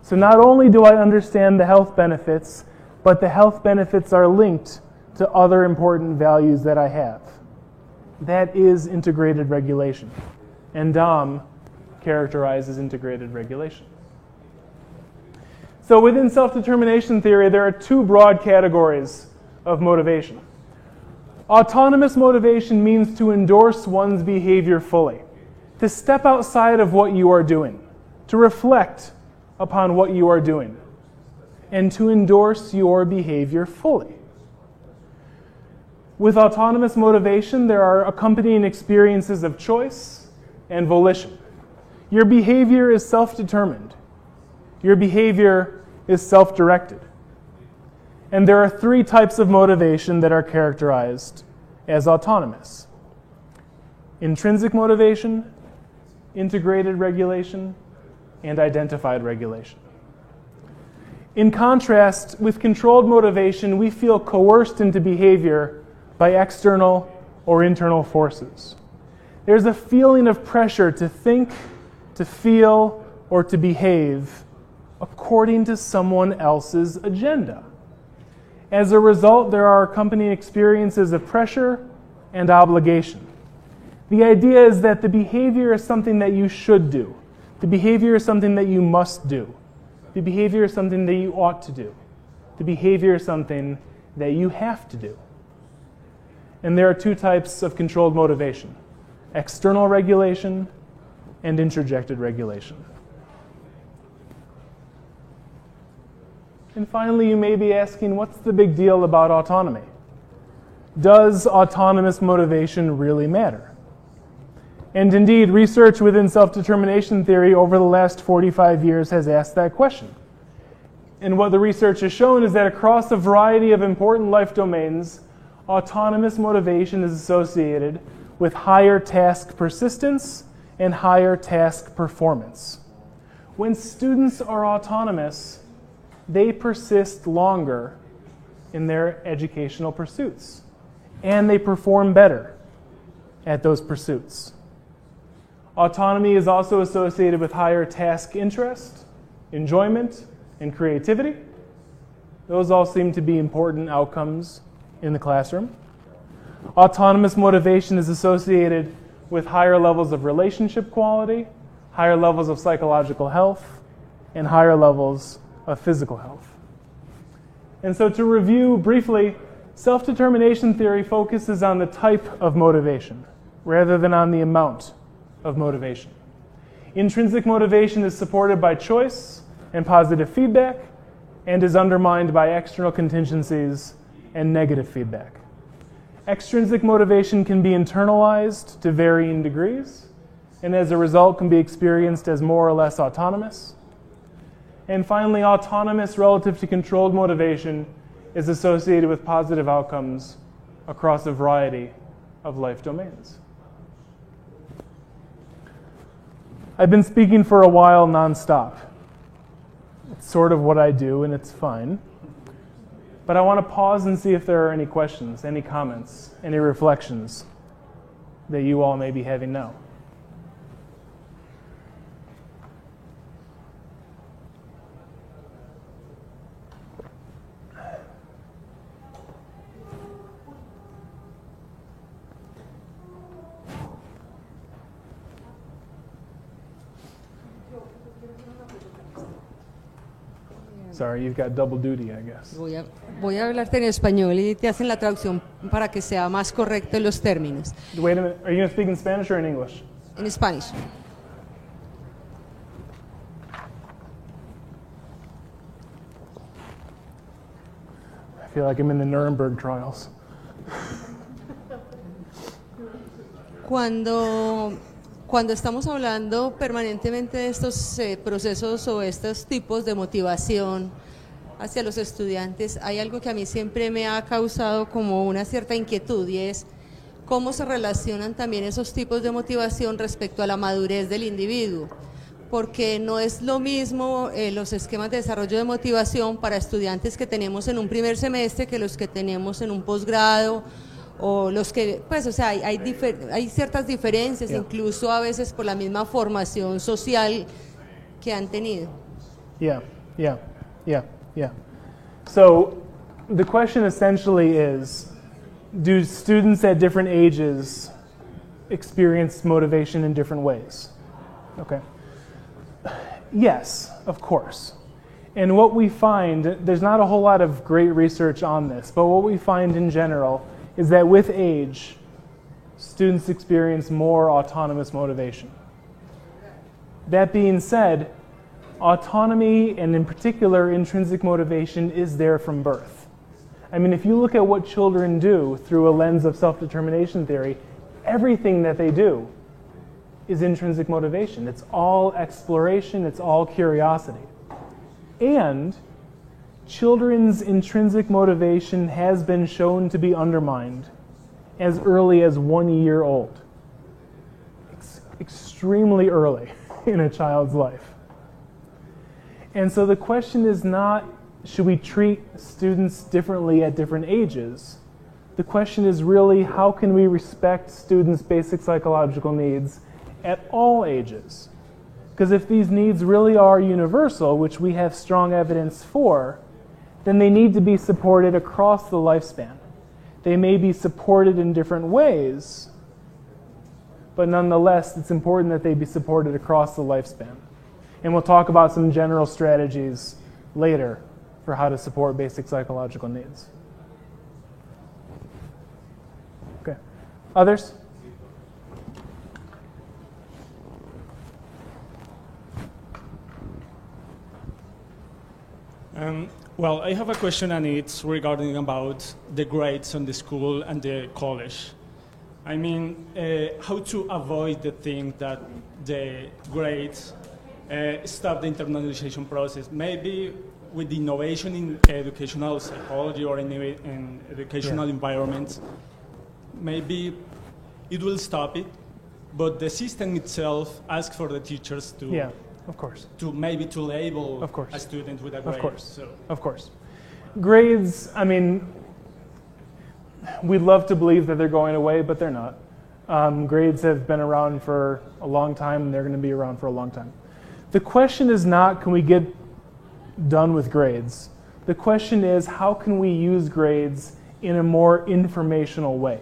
So not only do I understand the health benefits, but the health benefits are linked to other important values that I have. That is integrated regulation. And Dom characterizes integrated regulation. So within self-determination theory, there are two broad categories of motivation. Autonomous motivation means to endorse one's behavior fully, to step outside of what you are doing, to reflect upon what you are doing, and to endorse your behavior fully. With autonomous motivation, there are accompanying experiences of choice and volition. Your behavior is self-determined. Your behavior is self-directed. And there are three types of motivation that are characterized as autonomous: intrinsic motivation, integrated regulation, and identified regulation. In contrast, with controlled motivation, we feel coerced into behavior by external or internal forces. There's a feeling of pressure to think, to feel, or to behave according to someone else's agenda. As a result, there are accompanying experiences of pressure and obligation. The idea is that the behavior is something that you should do. The behavior is something that you must do. The behavior is something that you ought to do. The behavior is something that you have to do. And there are two types of controlled motivation: external regulation and introjected regulation. And finally, you may be asking, what's the big deal about autonomy? Does autonomous motivation really matter? And indeed, research within self-determination theory over the last 45 years has asked that question. And what the research has shown is that across a variety of important life domains, autonomous motivation is associated with higher task persistence and higher task performance. When students are autonomous, they persist longer in their educational pursuits, and they perform better at those pursuits. Autonomy is also associated with higher task interest, enjoyment, and creativity. Those all seem to be important outcomes in the classroom. Autonomous motivation is associated with higher levels of relationship quality, higher levels of psychological health, and higher levels of physical health. And so to review briefly Self-determination theory focuses on the type of motivation rather than on the amount of motivation. Intrinsic motivation is supported by choice and positive feedback and is undermined by external contingencies and negative feedback. Extrinsic motivation can be internalized to varying degrees and as a result can be experienced as more or less autonomous. And finally, autonomous relative to controlled motivation is associated with positive outcomes across a variety of life domains. I've been speaking for a while nonstop. It's sort of what I do, and it's fine. But I want to pause and see if there are any questions, any comments, any reflections that you all may be having now. Sorry, you've got double duty, I guess. Voy a hablarte en español y te hacen la traducción para que sea más correcto en los términos. Wait a minute, are you going to speak in Spanish or in English? En Spanish. I feel like I'm in the Nuremberg trials. Cuando estamos hablando permanentemente de estos procesos o estos tipos de motivación hacia los estudiantes, hay algo que a mí siempre me ha causado como una cierta inquietud y es cómo se relacionan también esos tipos de motivación respecto a la madurez del individuo, porque no es lo mismo los esquemas de desarrollo de motivación para estudiantes que tenemos en un primer semestre que los que tenemos en un posgrado, o los que, pues, o sea, hay ciertas diferencias, incluso a veces por la misma formación social que han tenido. Yeah. So the question essentially is, do students at different ages experience motivation in different ways? Okay. Yes, of course. And what we find, there's not a whole lot of great research on this, but what we find in general is that with age, students experience more autonomous motivation. That being said, autonomy, and in particular intrinsic motivation, is there from birth. I mean, if you look at what children do through a lens of self-determination theory, everything that they do is intrinsic motivation. It's all exploration, it's all curiosity. And children's intrinsic motivation has been shown to be undermined as early as 1 year old. Extremely early in a child's life. And so the question is not, should we treat students differently at different ages? The question is really, how can we respect students' basic psychological needs at all ages? Because if these needs really are universal, which we have strong evidence for, then they need to be supported across the lifespan. They may be supported in different ways, but nonetheless, it's important that they be supported across the lifespan. And we'll talk about some general strategies later for how to support basic psychological needs. Okay. Others? Well, I have a question, and it's regarding about the grades on the school and the college. I mean, how to avoid the thing that the grades stop the internalization process. Maybe with the innovation in educational psychology or in educational environments, maybe it will stop it, but the system itself asks for the teachers to of course. To maybe to label a student with a grade. Of course. So. Of course. Grades, I mean, we'd love to believe that they're going away, but they're not. Grades have been around for a long time, and they're going to be around for a long time. The question is not, can we get done with grades? The question is, how can we use grades in a more informational way?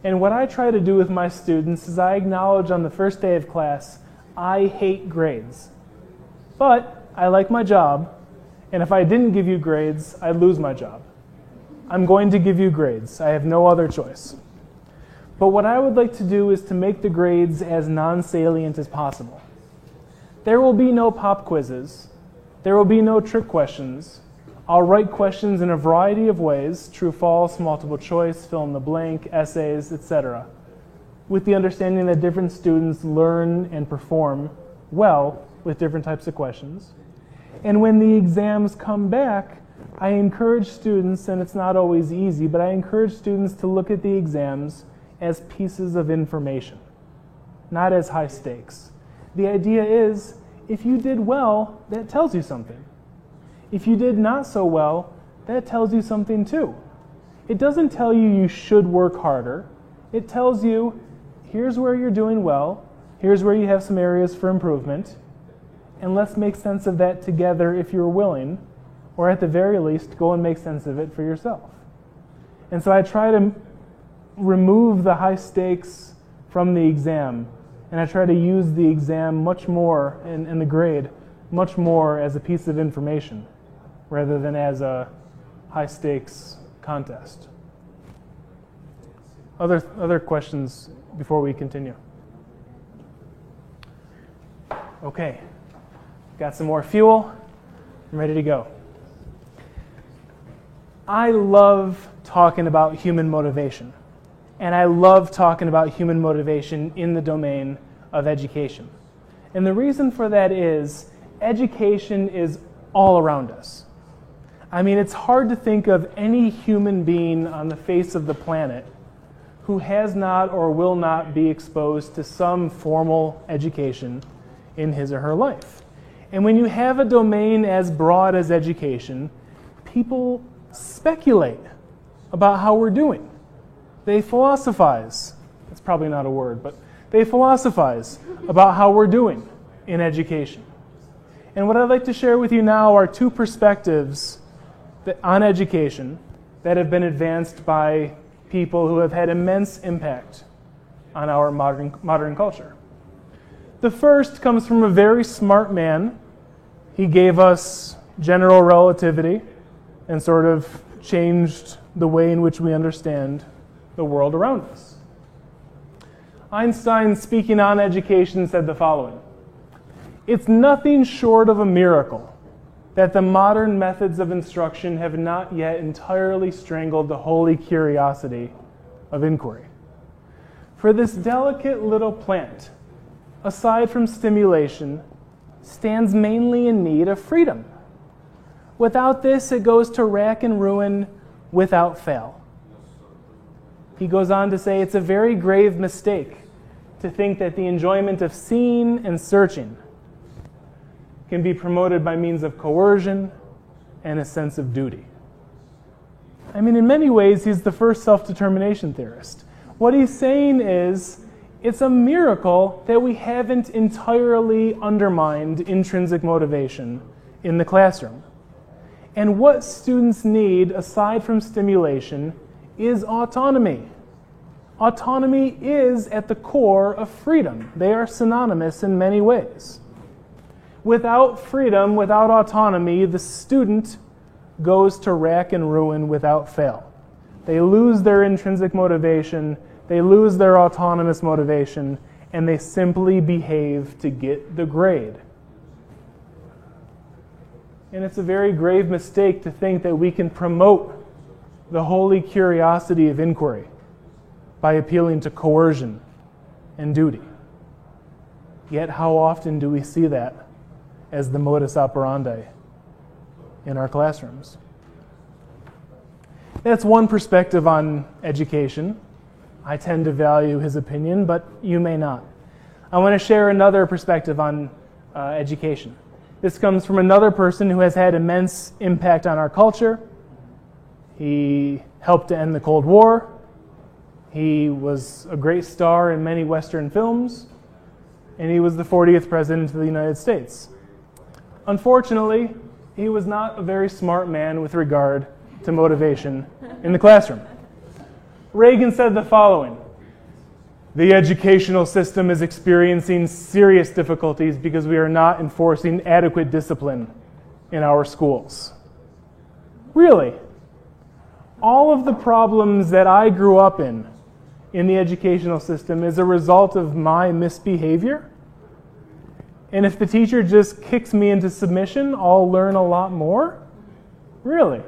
And what I try to do with my students is I acknowledge on the first day of class, I hate grades. But I like my job, and if I didn't give you grades, I'd lose my job. I'm going to give you grades. I have no other choice. But what I would like to do is to make the grades as non-salient as possible. There will be no pop quizzes. There will be no trick questions. I'll write questions in a variety of ways, true, false, multiple choice, fill in the blank, essays, etc., with the understanding that different students learn and perform well with different types of questions. And when the exams come back, I encourage students, and it's not always easy, but I encourage students to look at the exams as pieces of information, not as high stakes. The idea is, if you did well, that tells you something. If you did not so well, that tells you something too. It doesn't tell you you should work harder. It tells you, here's where you're doing well, here's where you have some areas for improvement, and let's make sense of that together if you're willing, or at the very least, go and make sense of it for yourself. And so I try to remove the high stakes from the exam, and I try to use the exam much more, and the grade, much more as a piece of information, rather than as a high stakes contest. Other questions before we continue? Okay, got some more fuel. I'm ready to go. I love talking about human motivation, and I love talking about human motivation in the domain of education. And the reason for that is education is all around us. I mean, it's hard to think of any human being on the face of the planet who has not or will not be exposed to some formal education in his or her life. And when you have a domain as broad as education, people speculate about how we're doing. They philosophize. That's probably not a word, but they philosophize about how we're doing in education. And what I'd like to share with you now are two perspectives on education that have been advanced by people who have had immense impact on our modern culture. The first comes from a very smart man. He gave us general relativity and sort of changed the way in which we understand the world around us. Einstein, speaking on education, said the following: "It's nothing short of a miracle that the modern methods of instruction have not yet entirely strangled the holy curiosity of inquiry. For this delicate little plant, aside from stimulation, stands mainly in need of freedom. Without this, it goes to rack and ruin without fail." He goes on to say, "It's a very grave mistake to think that the enjoyment of seeing and searching can be promoted by means of coercion and a sense of duty." I mean, in many ways, he's the first self-determination theorist. What he's saying is, it's a miracle that we haven't entirely undermined intrinsic motivation in the classroom. And what students need, aside from stimulation, is autonomy. Autonomy is at the core of freedom. They are synonymous in many ways. Without freedom, without autonomy, the student goes to rack and ruin without fail. They lose their intrinsic motivation, they lose their autonomous motivation, and they simply behave to get the grade. And it's a very grave mistake to think that we can promote the holy curiosity of inquiry by appealing to coercion and duty. Yet how often do we see that as the modus operandi in our classrooms? That's one perspective on education. I tend to value his opinion, but you may not. I want to share another perspective on education. This comes from another person who has had immense impact on our culture. He helped to end the Cold War. He was a great star in many Western films, and he was the 40th president of the United States. Unfortunately, he was not a very smart man with regard to motivation in the classroom. Reagan said the following: "The educational system is experiencing serious difficulties because we are not enforcing adequate discipline in our schools." Really? all of the problems that I grew up in the educational system is a result of my misbehavior. And if the teacher just kicks me into submission, I'll learn a lot more? Really?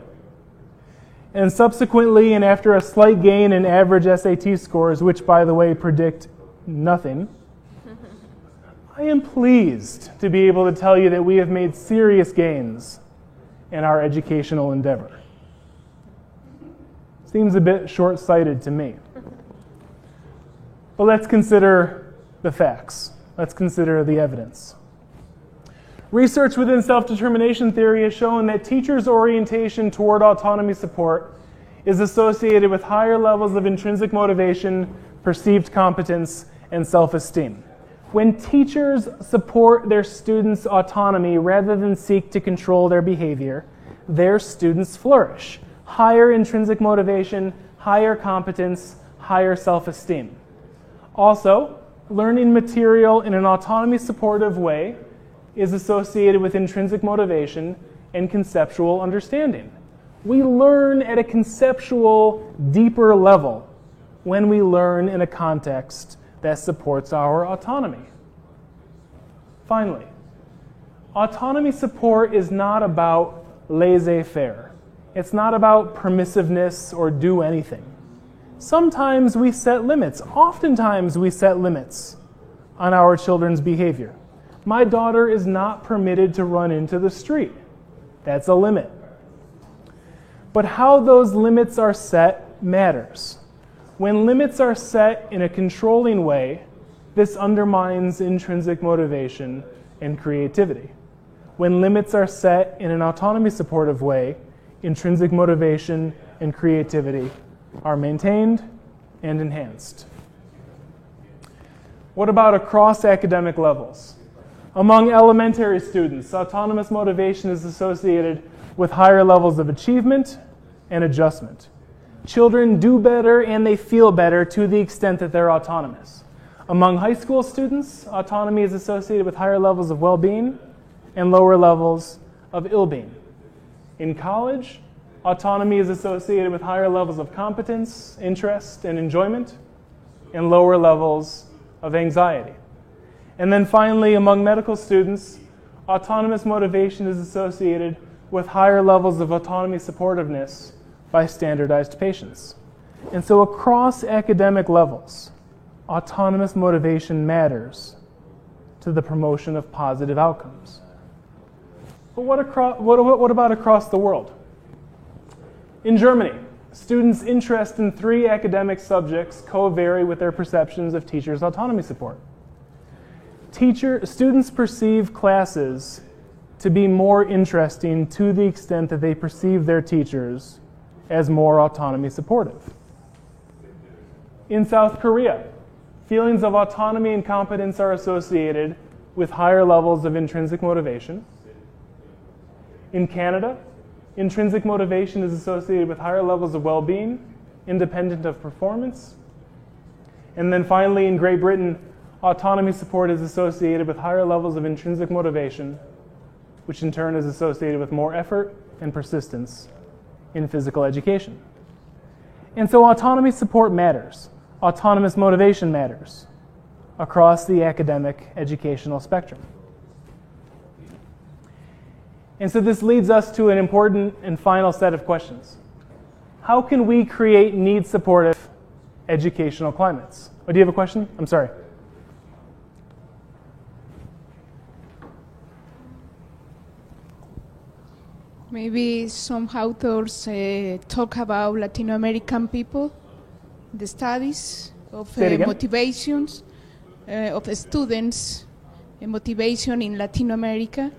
And subsequently, and after a slight gain in average SAT scores, which, by the way, predict nothing, I am pleased to be able to tell you that we have made serious gains in our educational endeavor. Seems a bit short-sighted to me. But let's consider the facts. Let's consider the evidence. Research within self-determination theory has shown that teachers' orientation toward autonomy support is associated with higher levels of intrinsic motivation, perceived competence, and self-esteem. When teachers support their students' autonomy rather than seek to control their behavior, their students flourish. Higher intrinsic motivation, higher competence, higher self-esteem. Also, learning material in an autonomy supportive way is associated with intrinsic motivation and conceptual understanding. We learn at a conceptual, deeper level when we learn in a context that supports our autonomy. Finally, autonomy support is not about laissez-faire. It's not about permissiveness or do anything. Sometimes we set limits. Oftentimes we set limits on our children's behavior. My daughter is not permitted to run into the street. That's a limit. But how those limits are set matters. When limits are set in a controlling way, this undermines intrinsic motivation and creativity. When limits are set in an autonomy supportive way, intrinsic motivation and creativity are maintained and enhanced. What about across academic levels? Among elementary students, autonomous motivation is associated with higher levels of achievement and adjustment. Children do better and they feel better to the extent that they're autonomous. Among high school students, autonomy is associated with higher levels of well-being and lower levels of ill-being. In college, autonomy is associated with higher levels of competence, interest, and enjoyment, and lower levels of anxiety. And then finally, among medical students, autonomous motivation is associated with higher levels of autonomy supportiveness by standardized patients. And so across academic levels, autonomous motivation matters to the promotion of positive outcomes. But what about across the world? In Germany, students' interest in 3 academic subjects co-vary with their perceptions of teachers' autonomy support. Students perceive classes to be more interesting to the extent that they perceive their teachers as more autonomy supportive. In South Korea, feelings of autonomy and competence are associated with higher levels of intrinsic motivation. In Canada, intrinsic motivation is associated with higher levels of well-being, independent of performance. And then finally, in Great Britain, autonomy support is associated with higher levels of intrinsic motivation, which in turn is associated with more effort and persistence in physical education. And so autonomy support matters. Autonomous motivation matters across the academic educational spectrum. And so this leads us to an important and final set of questions. How can we create need-supportive educational climates? Oh, do you have a question? I'm sorry. Maybe some authors talk about Latin American people, the studies of motivations of students, motivation in Latin America.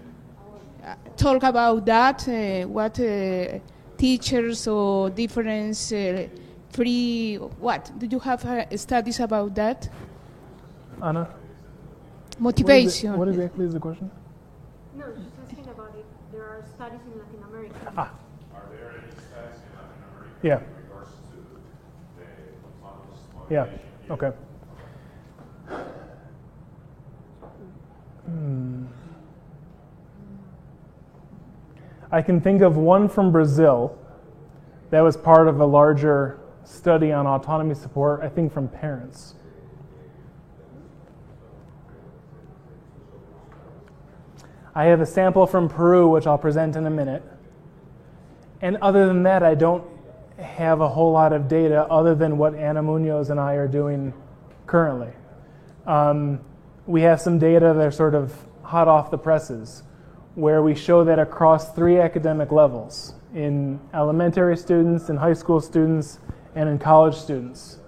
Talk about that, what teachers or difference what? Do you have studies about that? Anna? Motivation. What exactly is the question? No, she's asking about it. There are studies in Latin America. Ah. Are there any studies in Latin America Yeah. in regards to the autonomous Yeah, motivation? okay. I can think of one from Brazil That was part of a larger study on autonomy support, I think from parents. I have a sample from Peru, which I'll present in a minute. And other than that, I don't have a whole lot of data other than what Ana Munoz and I are doing currently. We have some data that are sort of hot off the presses, where we show that across 3 academic levels, in elementary students, in high school students, and in college students,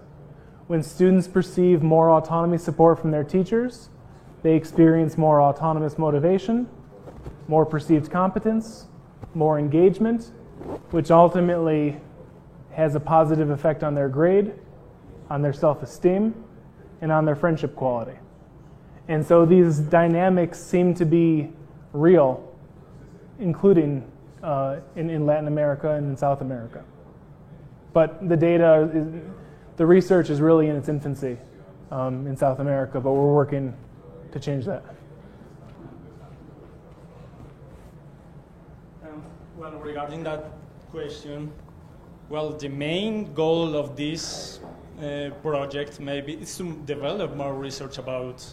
when students perceive more autonomy support from their teachers, they experience more autonomous motivation, more perceived competence, more engagement, which ultimately has a positive effect on their grade, on their self-esteem, and on their friendship quality. And so these dynamics seem to be real, including in Latin America and in South America. But the data, the research is really in its infancy in South America, but we're working to change that. Well, regarding that question, well, the main goal of this project maybe is to develop more research about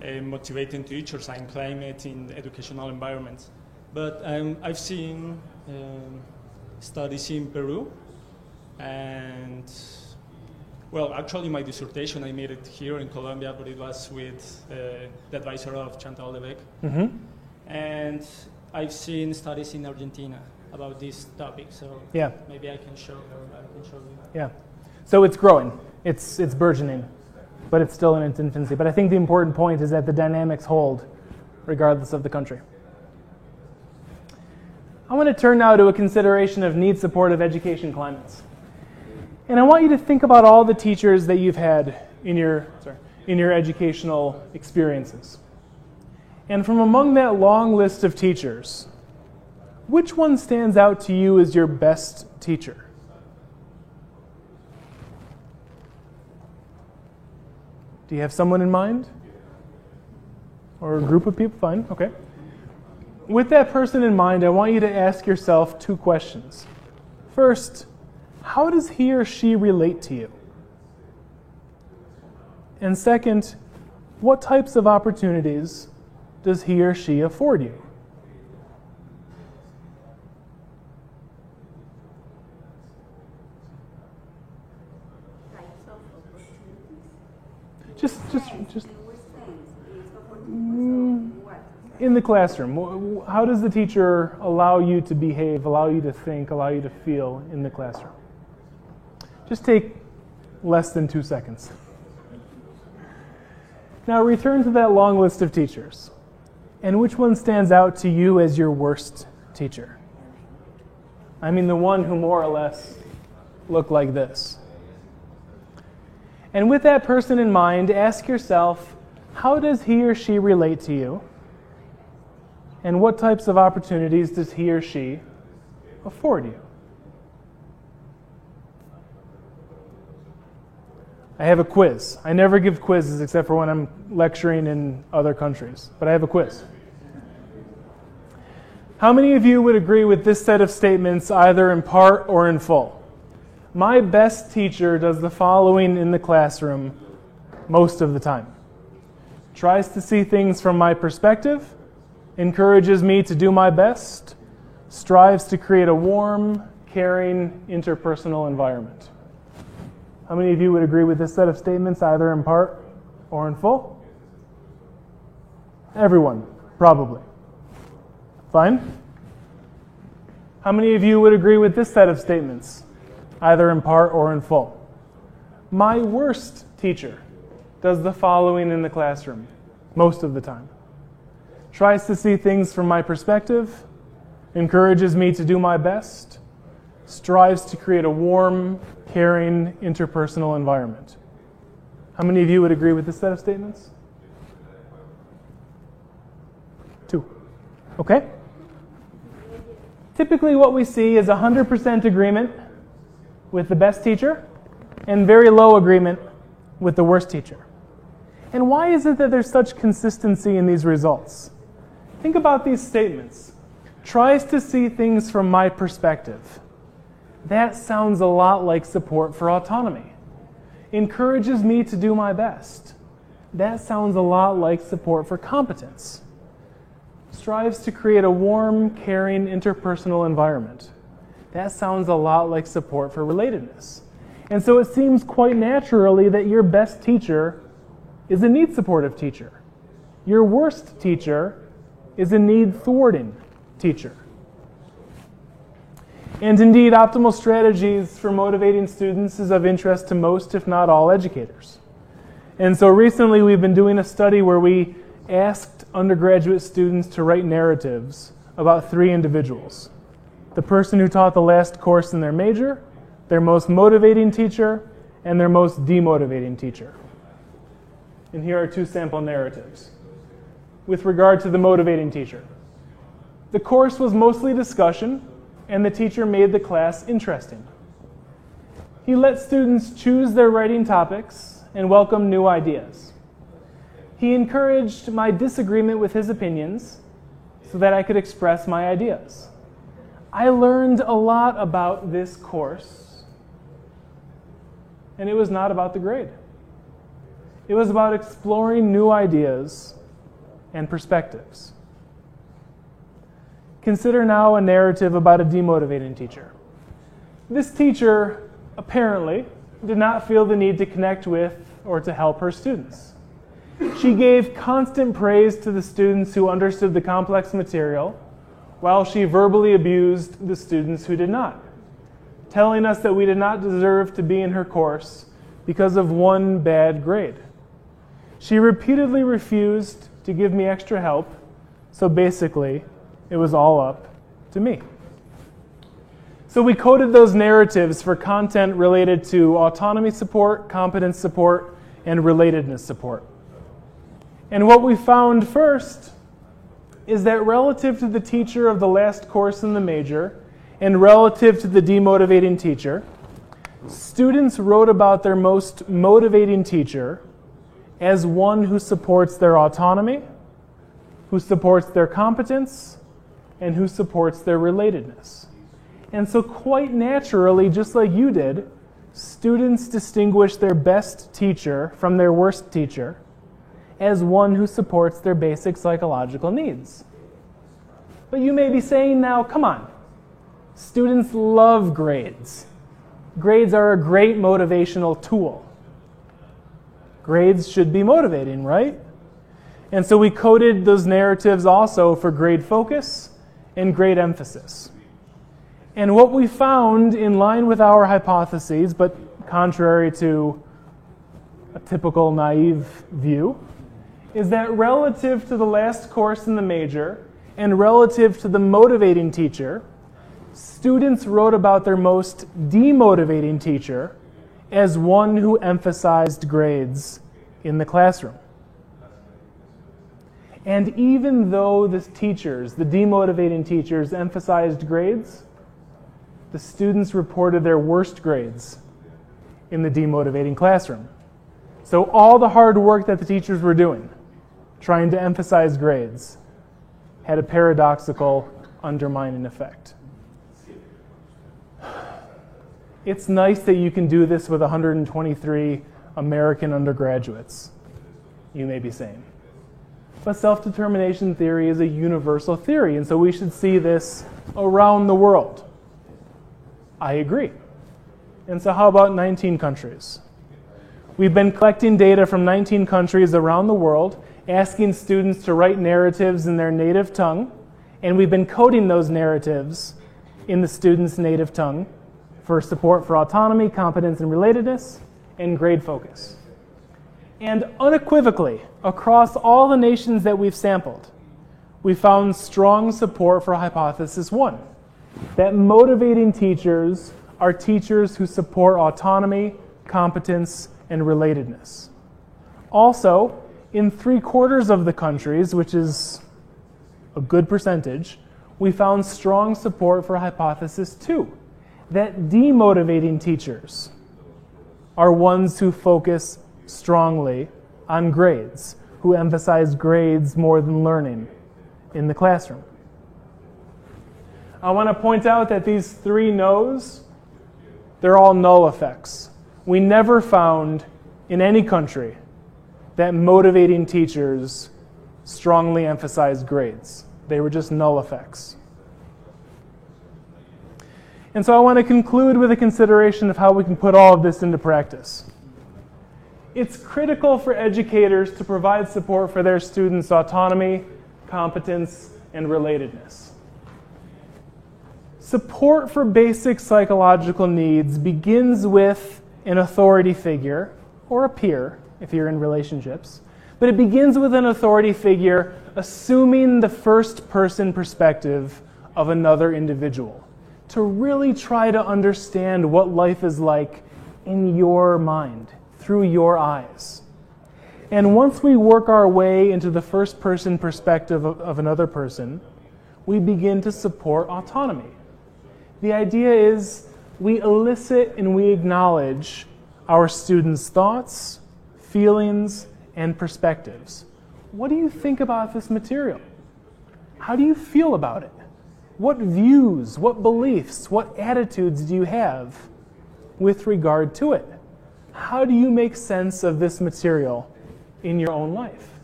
motivating teachers and climate in educational environments. But I've seen studies in Peru, and well, actually my dissertation, I made it here in Colombia, but it was with the advisor of Chantal Lebec. Mm-hmm. And I've seen studies in Argentina about this topic, so yeah, maybe I can show you. Yeah, so it's growing, it's burgeoning, but it's still in its infancy. But I think the important point is that the dynamics hold regardless of the country. I want to turn now to a consideration of need-supportive education climates. And I want you to think about all the teachers that you've had in your educational experiences. And from among that long list of teachers, which one stands out to you as your best teacher? Do you have someone in mind? Or a group of people? Fine, okay. With that person in mind, I want you to ask yourself 2 questions. First, how does he or she relate to you? And second, what types of opportunities does he or she afford you? Just in the classroom, how does the teacher allow you to behave, allow you to think, allow you to feel in the classroom? Just take less than 2 seconds. Now return to that long list of teachers. And which one stands out to you as your worst teacher? I mean the one who more or less looked like this. And with that person in mind, ask yourself, how does he or she relate to you? And what types of opportunities does he or she afford you? I have a quiz. I never give quizzes except for when I'm lecturing in other countries, but I have a quiz. How many of you would agree with this set of statements either in part or in full? My best teacher does the following in the classroom most of the time. Tries to see things from my perspective, encourages me to do my best, strives to create a warm, caring, interpersonal environment. How many of you would agree with this set of statements either in part or in full? Everyone, probably. Fine. How many of you would agree with this set of statements either in part or in full? My worst teacher does the following in the classroom most of the time. Tries to see things from my perspective, encourages me to do my best, strives to create a warm, caring, interpersonal environment. How many of you would agree with this set of statements? 2. Okay. Typically what we see is 100% agreement with the best teacher and very low agreement with the worst teacher. And why is it that there's such consistency in these results? Think about these statements. Tries to see things from my perspective. That sounds a lot like support for autonomy. Encourages me to do my best. That sounds a lot like support for competence. Strives to create a warm, caring, interpersonal environment. That sounds a lot like support for relatedness. And so it seems quite naturally that your best teacher is a need-supportive teacher. Your worst teacher is a need-thwarting teacher. And indeed, optimal strategies for motivating students is of interest to most, if not all, educators. And so recently we've been doing a study where we asked undergraduate students to write narratives about 3 individuals. The person who taught the last course in their major, their most motivating teacher, and their most demotivating teacher. And here are 2 sample narratives. With regard to the motivating teacher, the course was mostly discussion, and the teacher made the class interesting. He let students choose their writing topics and welcome new ideas. He encouraged my disagreement with his opinions so that I could express my ideas. I learned a lot about this course, and it was not about the grade. It was about exploring new ideas and perspectives. Consider now a narrative about a demotivating teacher. This teacher apparently did not feel the need to connect with or to help her students. She gave constant praise to the students who understood the complex material, while she verbally abused the students who did not, telling us that we did not deserve to be in her course because of one bad grade. She repeatedly refused to give me extra help, so basically, it was all up to me. So we coded those narratives for content related to autonomy support, competence support, and relatedness support. And what we found first is that relative to the teacher of the last course in the major and relative to the demotivating teacher, students wrote about their most motivating teacher as one who supports their autonomy, who supports their competence, and who supports their relatedness. And so quite naturally, just like you did, students distinguish their best teacher from their worst teacher as one who supports their basic psychological needs. But you may be saying now, come on, students love grades. Grades are a great motivational tool. Grades should be motivating, right? And so we coded those narratives also for grade focus and grade emphasis. And what we found, in line with our hypotheses, but contrary to a typical naive view, is that relative to the last course in the major and relative to the motivating teacher, students wrote about their most demotivating teacher as one who emphasized grades in the classroom. And even though the teachers, the demotivating teachers, emphasized grades, the students reported their worst grades in the demotivating classroom. So all the hard work that the teachers were doing, trying to emphasize grades, had a paradoxical undermining effect. It's nice that you can do this with 123 American undergraduates, you may be saying. But self-determination theory is a universal theory, and so we should see this around the world. I agree. And so how about 19 countries? We've been collecting data from 19 countries around the world, asking students to write narratives in their native tongue, and we've been coding those narratives in the students' native tongue for support for autonomy, competence, and relatedness, and grade focus. And unequivocally, across all the nations that we've sampled, we found strong support for hypothesis 1, that motivating teachers are teachers who support autonomy, competence, and relatedness. Also, in 3/4 of the countries, which is a good percentage, we found strong support for hypothesis 2, that demotivating teachers are ones who focus strongly on grades, who emphasize grades more than learning in the classroom. I want to point out that these 3 no's They're all null effects. We never found in any country that motivating teachers strongly emphasized grades. They were just null effects. And so I want to conclude with a consideration of how we can put all of this into practice. It's critical for educators to provide support for their students' autonomy, competence, and relatedness. Support for basic psychological needs begins with an authority figure, or a peer, if you're in relationships. But it begins with an authority figure assuming the first-person perspective of another individual, to really try to understand what life is like in your mind, through your eyes. And once we work our way into the first-person perspective of another person, we begin to support autonomy. The idea is we elicit and we acknowledge our students' thoughts, feelings, and perspectives. What do you think about this material? How do you feel about it? What views, what beliefs, what attitudes do you have with regard to it? How do you make sense of this material in your own life?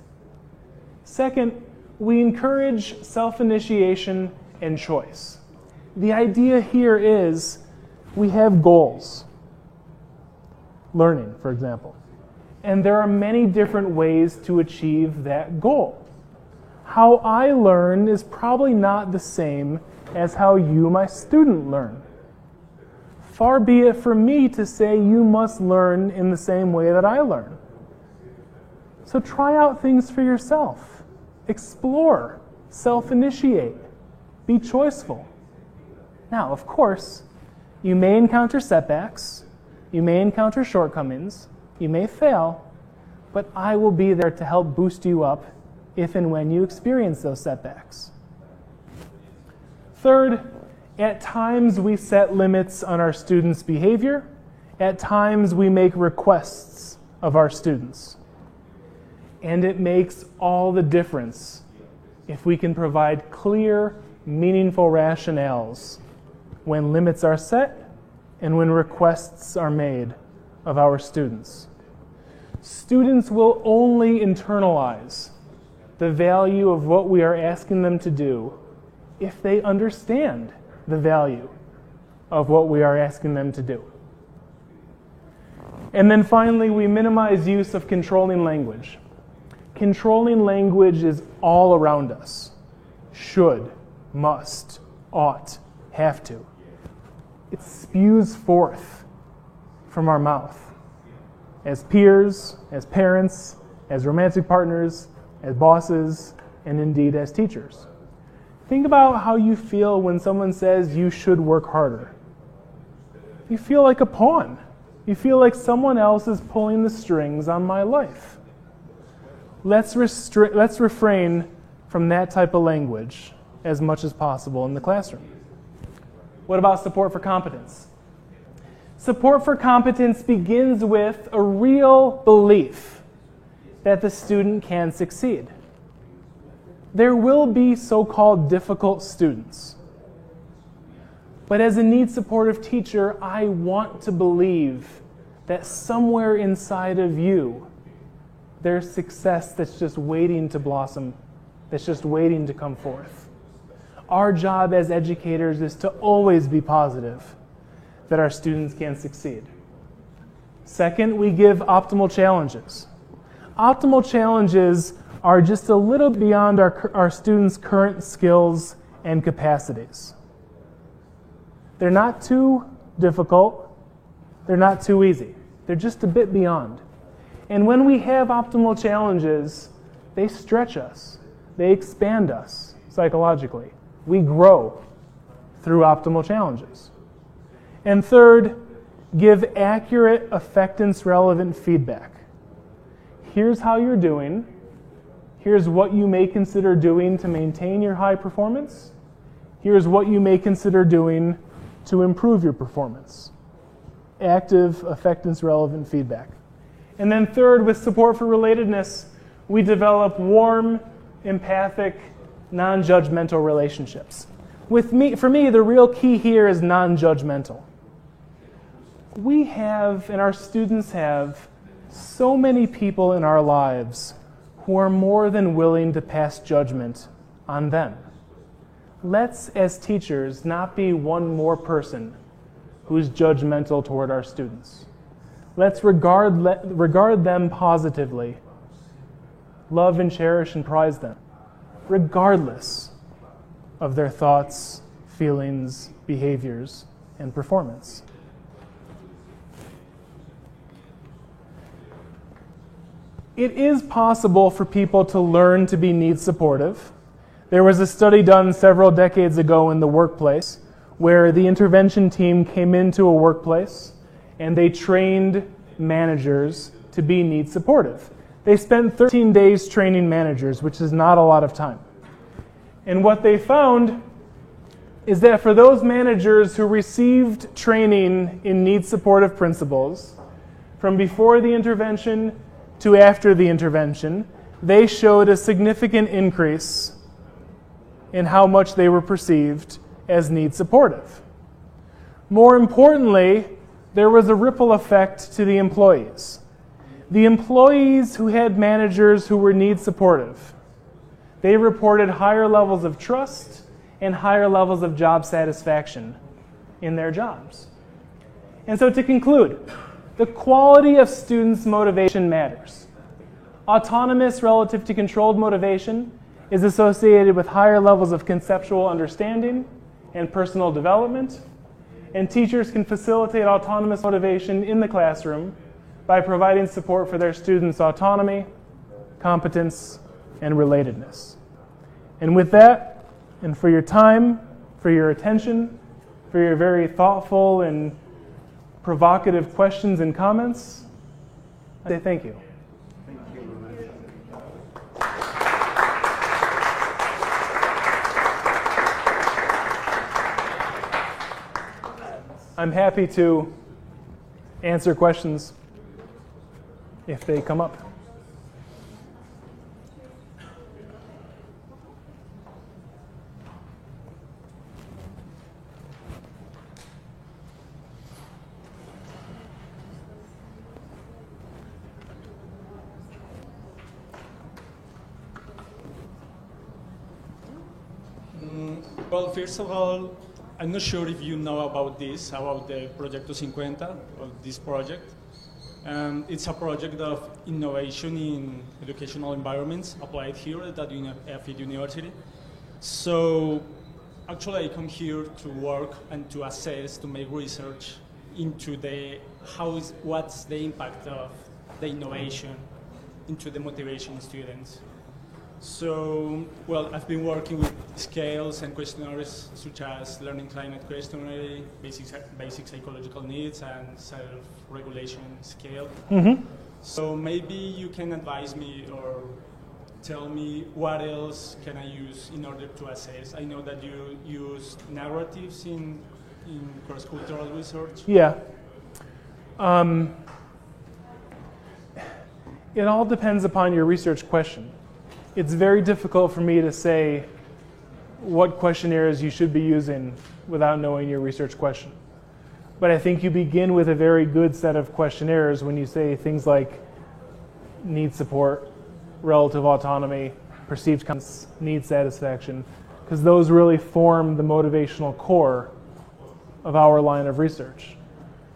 Second, we encourage self-initiation and choice. The idea here is we have goals. Learning, for example. And there are many different ways to achieve that goal. How I learn is probably not the same as how you, my student, learn. Far be it for me to say you must learn in the same way that I learn. So try out things for yourself. Explore. Self-initiate. Be choiceful. Now, of course, you may encounter setbacks. You may encounter shortcomings. You may fail. But I will be there to help boost you up if and when you experience those setbacks. Third, at times we set limits on our students' behavior. At times we make requests of our students. And it makes all the difference if we can provide clear, meaningful rationales when limits are set and when requests are made of our students. Students will only internalize the value of what we are asking them to do if they understand the value of what we are asking them to do. And then finally, we minimize use of controlling language. Controlling language is all around us. Should, must, ought, have to. It spews forth from our mouth. As peers, as parents, as romantic partners, as bosses, and indeed as teachers. Think about how you feel when someone says you should work harder. You feel like a pawn. You feel like someone else is pulling the strings on my life. Let's refrain from that type of language as much as possible in the classroom. What about support for competence? Support for competence begins with a real belief that the student can succeed. There will be so-called difficult students. But as a need-supportive teacher, I want to believe that somewhere inside of you, there's success that's just waiting to blossom, that's just waiting to come forth. Our job as educators is to always be positive that our students can succeed. Second, we give optimal challenges. Optimal challenges are just a little beyond our students' current skills and capacities. They're not too difficult. They're not too easy. They're just a bit beyond. And when we have optimal challenges, they stretch us. They expand us psychologically. We grow through optimal challenges. And third, give accurate, affectance-relevant feedback. Here's how you're doing. Here's what you may consider doing to maintain your high performance. Here's what you may consider doing to improve your performance. Active, affectance-relevant feedback. And then third, with support for relatedness, we develop warm, empathic, non-judgmental relationships. For me, the real key here is non-judgmental. we have, and our students have, so many people in our lives who are more than willing to pass judgment on them. Let's, as teachers, not be one more person who's judgmental toward our students. Let's regard them positively, love and cherish and prize them, regardless of their thoughts, feelings, behaviors, and performance. It is possible for people to learn to be needs supportive. There was a study done several decades ago in the workplace where the intervention team came into a workplace and they trained managers to be needs supportive. They spent 13 days training managers, which is not a lot of time. And what they found is that for those managers who received training in needs supportive principles, from before the intervention to after the intervention, they showed a significant increase in how much they were perceived as needs supportive. More importantly, there was a ripple effect to the employees. The employees who had managers who were needs supportive, they reported higher levels of trust and higher levels of job satisfaction in their jobs. And so to conclude, the quality of students' motivation matters. Autonomous relative to controlled motivation is associated with higher levels of conceptual understanding and personal development, and teachers can facilitate autonomous motivation in the classroom by providing support for their students' autonomy, competence, and relatedness. And with that, and for your time, for your attention, for your very thoughtful and provocative questions and comments, I say thank you. I'm happy to answer questions if they come up. Well, first of all, I'm not sure if you know about this, about the Proyecto 50, or this project. It's a project of innovation in educational environments applied here at FIT University. So actually I come here to work and to assess, to make research into what's the impact of the innovation into the motivation of students. So, well, I've been working with scales and questionnaires such as Learning Climate Questionnaire, basic psychological needs, and self-regulation scale. Mm-hmm. So maybe you can advise me or tell me what else can I use in order to assess. I know that you use narratives in cross-cultural research. Yeah. It all depends upon your research question. It's very difficult for me to say what questionnaires you should be using without knowing your research question. But I think you begin with a very good set of questionnaires when you say things like need support, relative autonomy, perceived competence, need satisfaction, because those really form the motivational core of our line of research.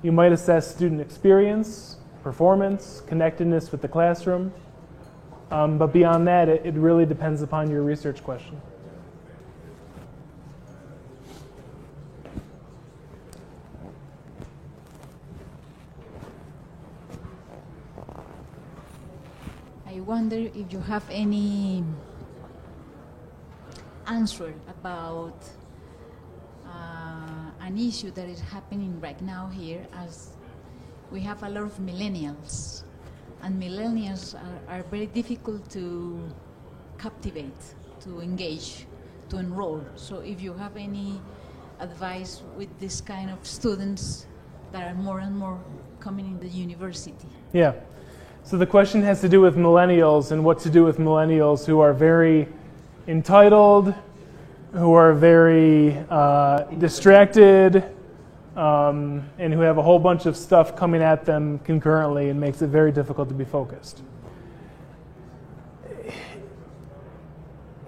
You might assess student experience, performance, connectedness with the classroom, but beyond that, it really depends upon your research question. I wonder if you have any answer about an issue that is happening right now here, as we have a lot of millennials, and millennials are very difficult to captivate, to engage, to enroll. So if you have any advice with this kind of students that are more and more coming in the university. Yeah. So the question has to do with millennials and what to do with millennials who are very entitled, who are very distracted, and who have a whole bunch of stuff coming at them concurrently and makes it very difficult to be focused.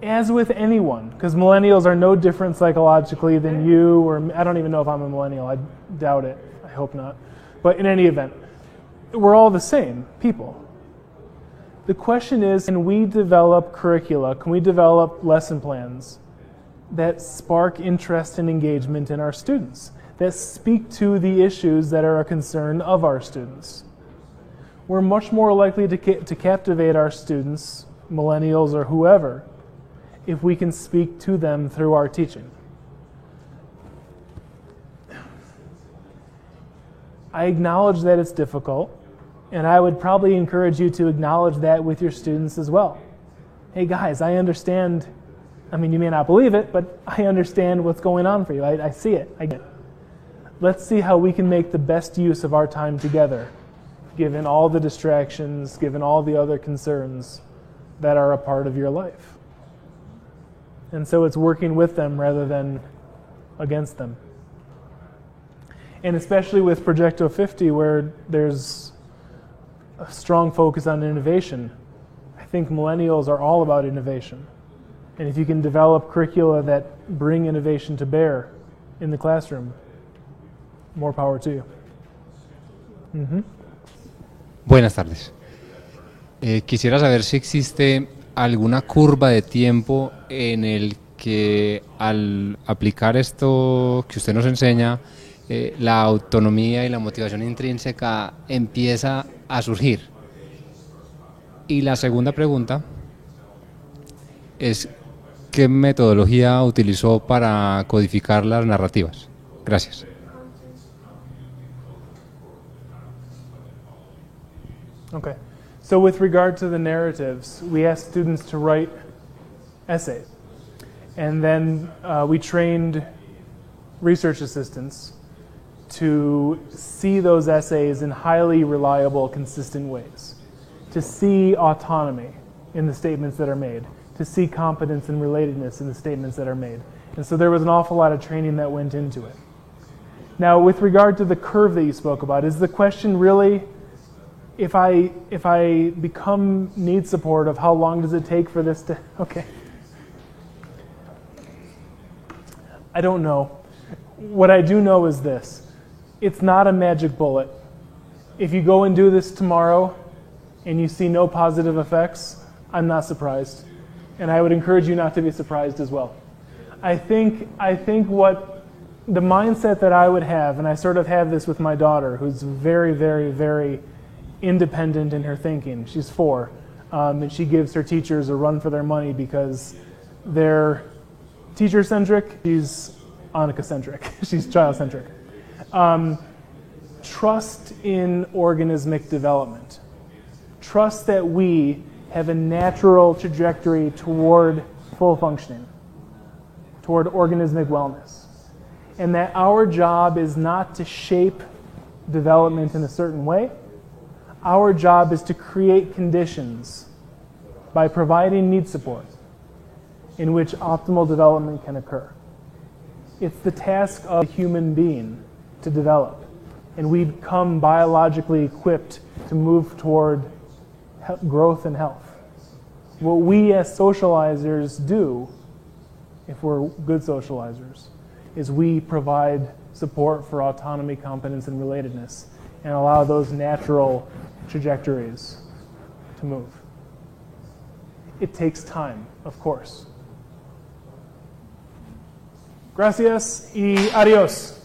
As with anyone, because millennials are no different psychologically than you, or I don't even know if I'm a millennial, I doubt it, I hope not. But in any event, we're all the same people. The question is, can we develop curricula, can we develop lesson plans that spark interest and engagement in our students, that speak to the issues that are a concern of our students? We're much more likely to captivate our students, millennials or whoever, if we can speak to them through our teaching. I acknowledge that it's difficult, and I would probably encourage you to acknowledge that with your students as well. Hey guys, I understand, I mean, you may not believe it, but I understand what's going on for you. I see it, I get it. Let's see how we can make the best use of our time together, given all the distractions, given all the other concerns that are a part of your life. And so it's working with them rather than against them. And especially with Projecto 50, where there's a strong focus on innovation, I think millennials are all about innovation. And if you can develop curricula that bring innovation to bear in the classroom, more power to you. Buenas tardes. Quisiera saber si existe alguna curva de tiempo en el que al aplicar esto que usted nos enseña, la autonomía y la motivación intrínseca empieza a surgir. Y la segunda pregunta es, ¿qué metodología utilizó para codificar las narrativas? Gracias. Okay. So with regard to the narratives, we asked students to write essays. And then we trained research assistants to see those essays in highly reliable, consistent ways, to see autonomy in the statements that are made, to see competence and relatedness in the statements that are made. And so there was an awful lot of training that went into it. Now, with regard to the curve that you spoke about, is the question really, if I become need supportive, how long does it take for this to, okay. I don't know. What I do know is this. It's not a magic bullet. If you go and do this tomorrow and you see no positive effects, I'm not surprised. And I would encourage you not to be surprised as well. I think what the mindset that I would have, and I sort of have this with my daughter, who's very, very, very independent in her thinking. She's 4, and she gives her teachers a run for their money because they're teacher-centric, she's Annika-centric, she's child-centric. Trust in organismic development. Trust that we have a natural trajectory toward full functioning, toward organismic wellness. And that our job is not to shape development in a certain way. Our job is to create conditions by providing need support in which optimal development can occur. It's the task of a human being to develop, and we become biologically equipped to move toward growth and health. What we as socializers do, if we're good socializers, is we provide support for autonomy, competence, and relatedness, and allow those natural trajectories to move. It takes time, of course. Gracias y adiós.